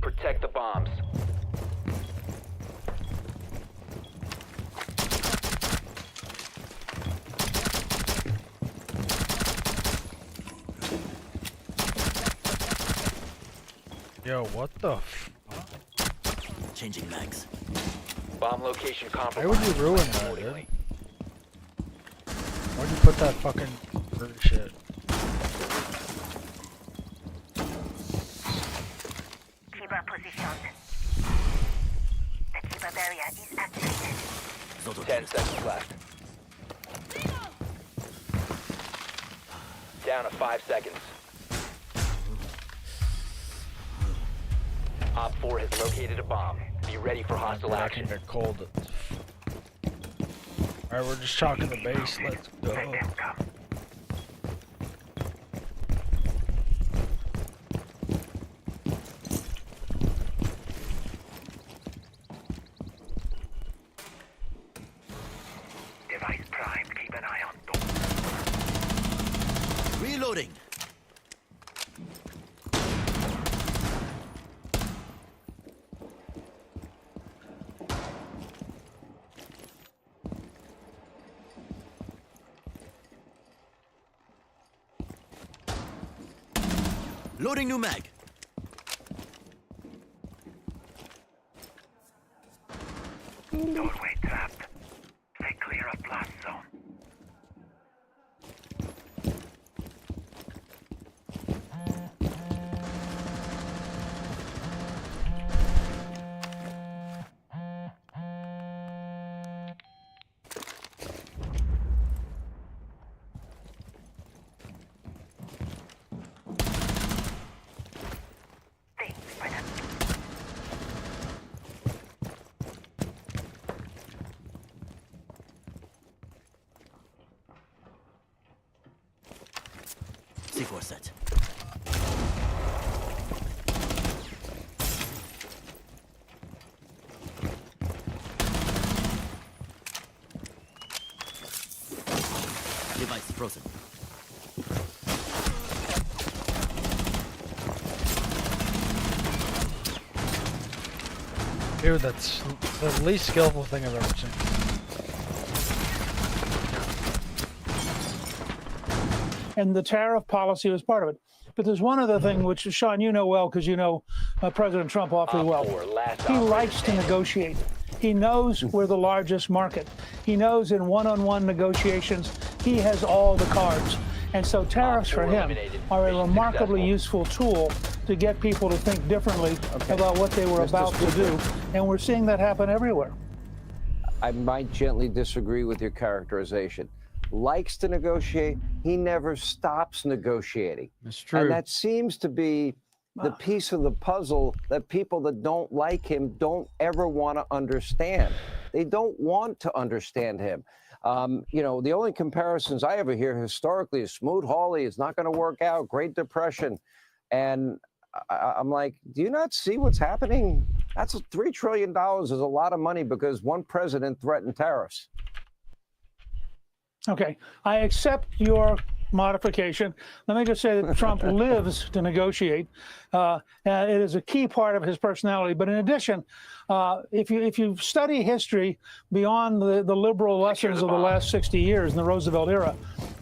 Protect the bombs. Yo, what the Changing mags. Bomb location compromised. Why would you ruin that, dude? Why'd you put that fucking bird shit? Keep our position. The keeper barrier is activated. 10 seconds left. Down to 5 seconds. Op 4 has located a bomb. Be ready for hostile I action. can get cold. Alright, we're just chalking the base. Let's go. Device prime. Keep an eye on door. Reloading. Loading new mag. Doorway trapped. Stay clear of blast zone. C4 set. Device frozen. Dude, that's the least skillful thing I've ever seen. And the tariff policy was part of it. But there's one other thing which, Sean, you know well because you know President Trump awfully well. He likes to negotiate. He knows we're the largest market. He knows in one-on-one negotiations, he has all the cards. And so tariffs for him are a remarkably useful tool to get people to think differently about what they were about to do. And we're seeing that happen everywhere. I might gently disagree with your characterization. Likes to negotiate, he never stops negotiating. That's true. And that seems to be the piece of the puzzle that people that don't like him don't ever want to understand. They don't want to understand him. You know, the only comparisons I ever hear historically is Smoot-Hawley is not going to work out, Great Depression. And I'm like, do you not see what's happening? That's $3 trillion is a lot of money because one president threatened tariffs. Okay, I accept your modification. Let me just say that Trump lives to negotiate. And it is a key part of his personality. But in addition, if you study history beyond the liberal lessons of the last 60 years in the Roosevelt era,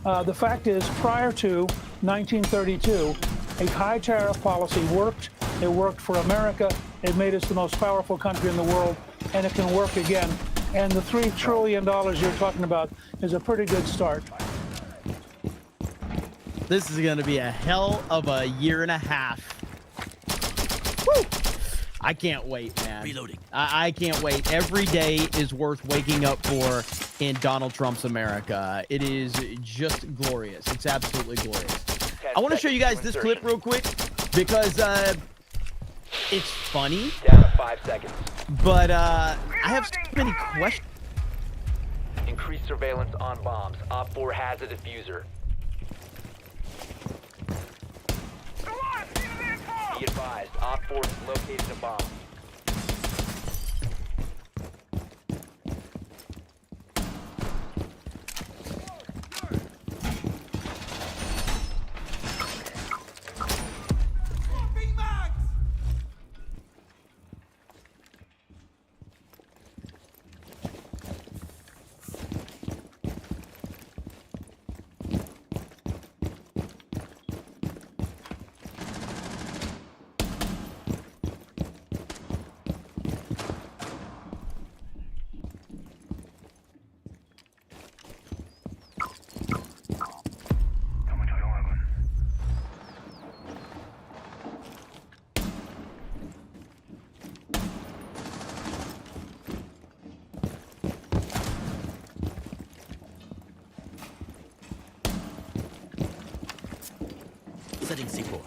the fact is, prior to 1932, a high tariff policy worked. It worked for America. It made us the most powerful country in the world, and it can work again. And the $3 trillion you're talking about is a pretty good start. This is going to be a hell of a year and a half. Woo! I can't wait, man. Reloading. I can't wait. Every day is worth waking up for in Donald Trump's America. It is just glorious. It's absolutely glorious. I want to show you guys this clip real quick because it's funny. Down to 5 seconds. But I have so many questions. Increased surveillance on bombs. Op 4 has a diffuser. Be advised, Op 4 has located a bomb. Setting C4.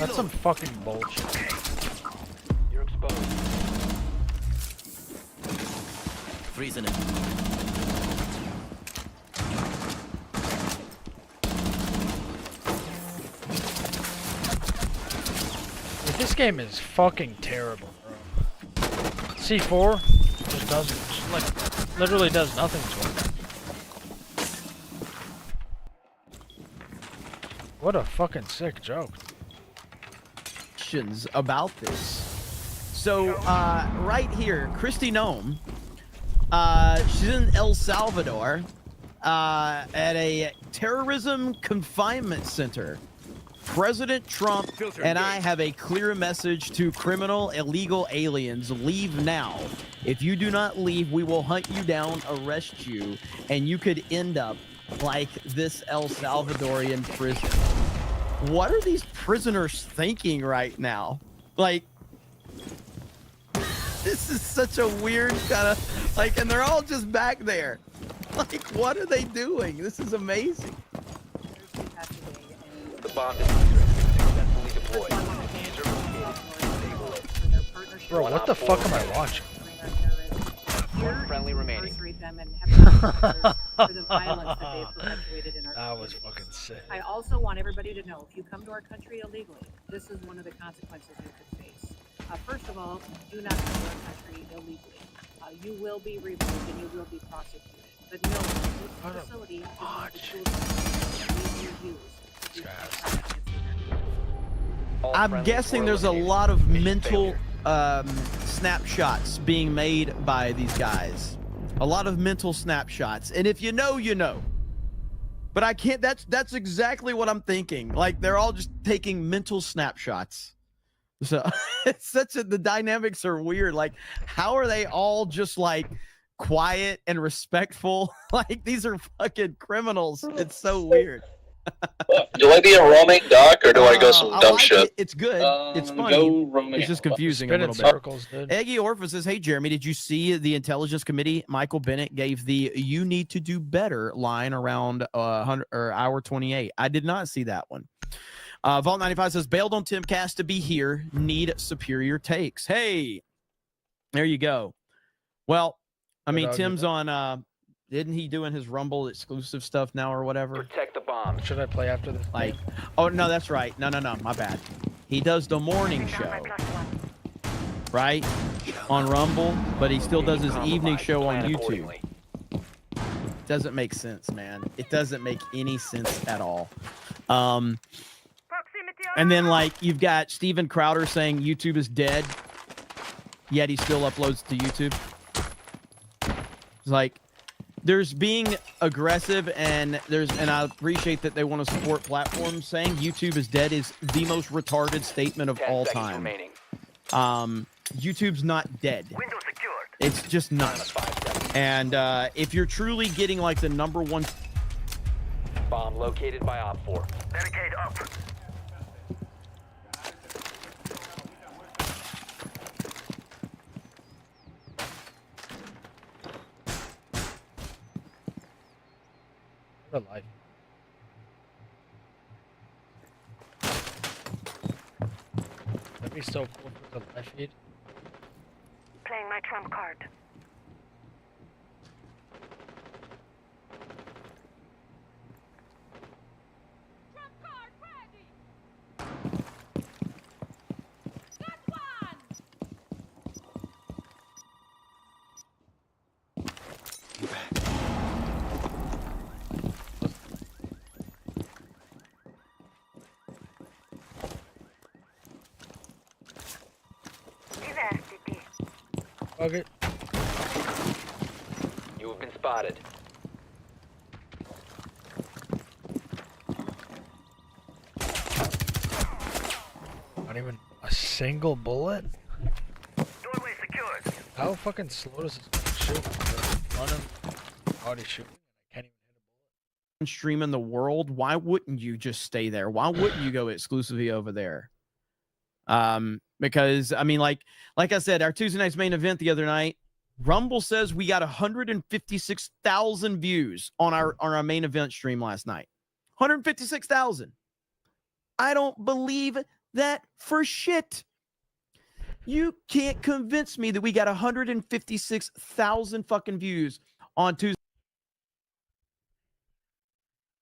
That's some fucking bullshit. You're exposed. Freezing it. This game is fucking terrible, bro. C4 just doesn't, just like, literally does nothing to it. What a fucking sick joke. Questions about this. So, right here, Kristi Noem, she's in El Salvador at a terrorism confinement center. President Trump and I have a clear message to criminal illegal aliens. Leave now. If you do not leave, we will hunt you down, arrest you, and you could end up like this El Salvadorian prison. What are these prisoners thinking right now? Like, this is such a weird kind of, like, and they're all just back there. Like, what are they doing? This is amazing. The bomb diffuser has been successfully deployed. Diffuser located. Disable it. Bro, what the fuck am I watching? One friendly remaining. That was fucking sick. I also want everybody to know, if you come to our country illegally, this is one of the consequences you could face. First of all, do not come to our country illegally. You will be removed and you will be prosecuted. But no, this facility is one of the tools that we use to do I'm guessing there's a lot of mental snapshots being made by these guys. A lot of mental snapshots. And if you know, you know. But I can't, that's exactly what I'm thinking. Like, they're all just taking mental snapshots. So it's the dynamics are weird. Like, how are they all just like quiet and respectful? Like, these are fucking criminals. It's so weird. Do I be a roaming duck or do I go some dumb shit? It's good. It's funny. Go roaming. It's just confusing a little bit. Eggy Orpha says, "Hey Jeremy, did you see the Intelligence Committee? Michael Bennett gave the 'You need to do better' line around hour 28. I did not see that one." Vault 95 says, "Bailed on Timcast to be here. Need superior takes." Hey, there you go. Well, I mean, Tim's on. Isn't he doing his Rumble exclusive stuff now or whatever? Protect the bomb. Should I play after this? Like, oh no, that's right. No, my bad. He does the morning show, right? on Rumble, but he still does his evening show on Plan YouTube. accordingly. Doesn't make sense, man. It doesn't make any sense at all. And then, like, you've got Steven Crowder saying YouTube is dead, yet he still uploads to YouTube. It's like, there's being aggressive, and I appreciate that they want to support platforms. Saying YouTube is dead is the most retarded statement of 10 all seconds time. remaining. YouTube's not dead. It's just not. And if you're truly getting like the #1 Bomb located by Op 4. Barricade up. What a life. That'd be so cool for the live feed. Playing my trump card. Okay. You have been spotted. Not even a single bullet? Doorway secured. How fucking slow does this shoot? Run him. Body shoot. I can't even stream in the world, why wouldn't you just stay there? Why wouldn't you go exclusively over there? Because I mean, like I said, our Tuesday night's main event the other night, Rumble says we got 156,000 views on our main event stream last night. 156,000. I don't believe that for shit. You can't convince me that we got 156,000 fucking views on Tuesday.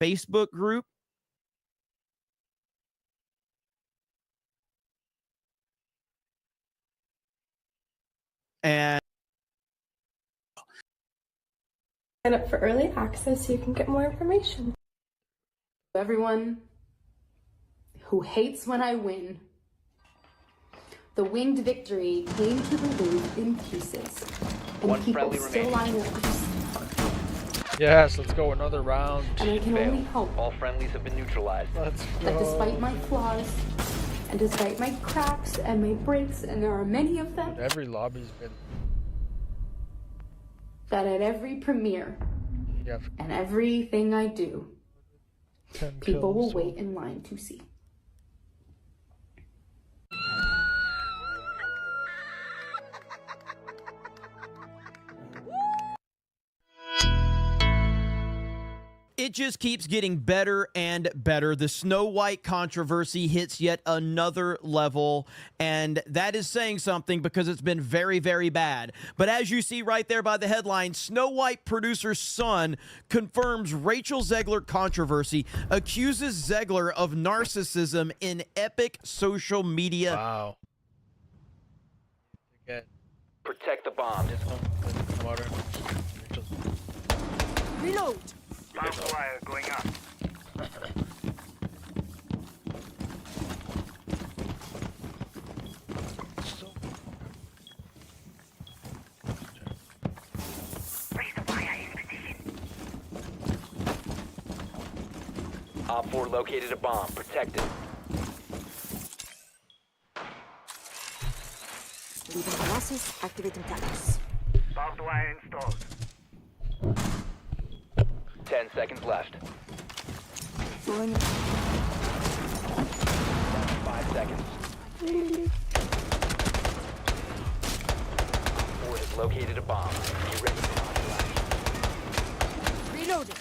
Facebook group. And sign up for early access so you can get more information. Everyone who hates when I win, the winged victory came to the loop in pieces. And One people friendly still remaining. line up. Yes, let's go another round. And I can only hope All friendlies have been neutralized. Let's that go. despite my flaws, and despite my cracks and my breaks, and there are many of them, Every lobby's been. that at every premiere Yeah, and everything I do, 10 people will kills. wait in line to see. it just keeps getting better and better. The Snow White controversy hits yet another level, and that is saying something because it's been very, very bad. But as you see right there by the headline, Snow White producer's son confirms Rachel Zegler controversy, accuses Zegler of narcissism in epic social media. Wow. Protect the bomb. Reload. Barbed wire going up. Op 4 located a bomb. Protect it. Leaving glasses, activating tactics. Barbed wire installed. 10 seconds left. Throwing 5 seconds. 4 has located a bomb. Be ready for flash. reloading.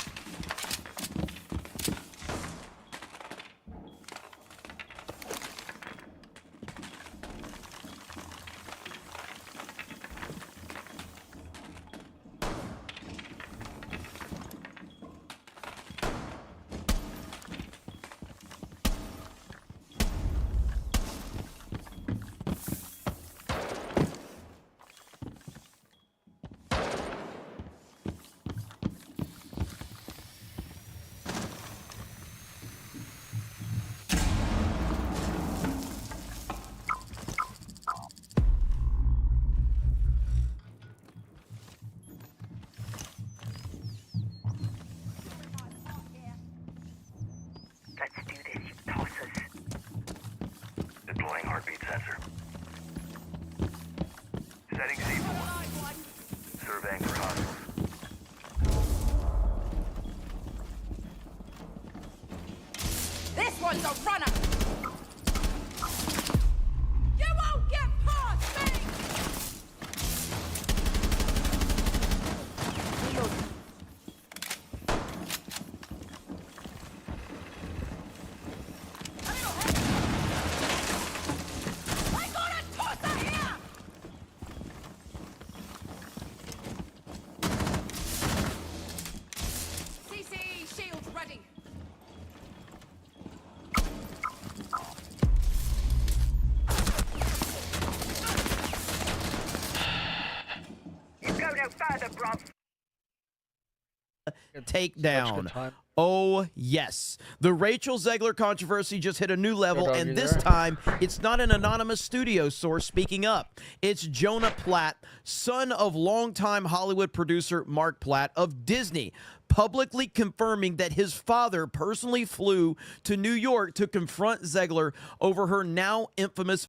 Setting C4. Surveying for hostiles. This one's a runner! You won't get past me! I got a tosser here! CC shields ready. You go no further, bruv. Takedown. Oh, yes. The Rachel Zegler controversy just hit a new level, doggy and this there. time it's not an anonymous studio source speaking up. It's Jonah Platt, son of longtime Hollywood producer Mark Platt of Disney, publicly confirming that his father personally flew to New York to confront Zegler over her now infamous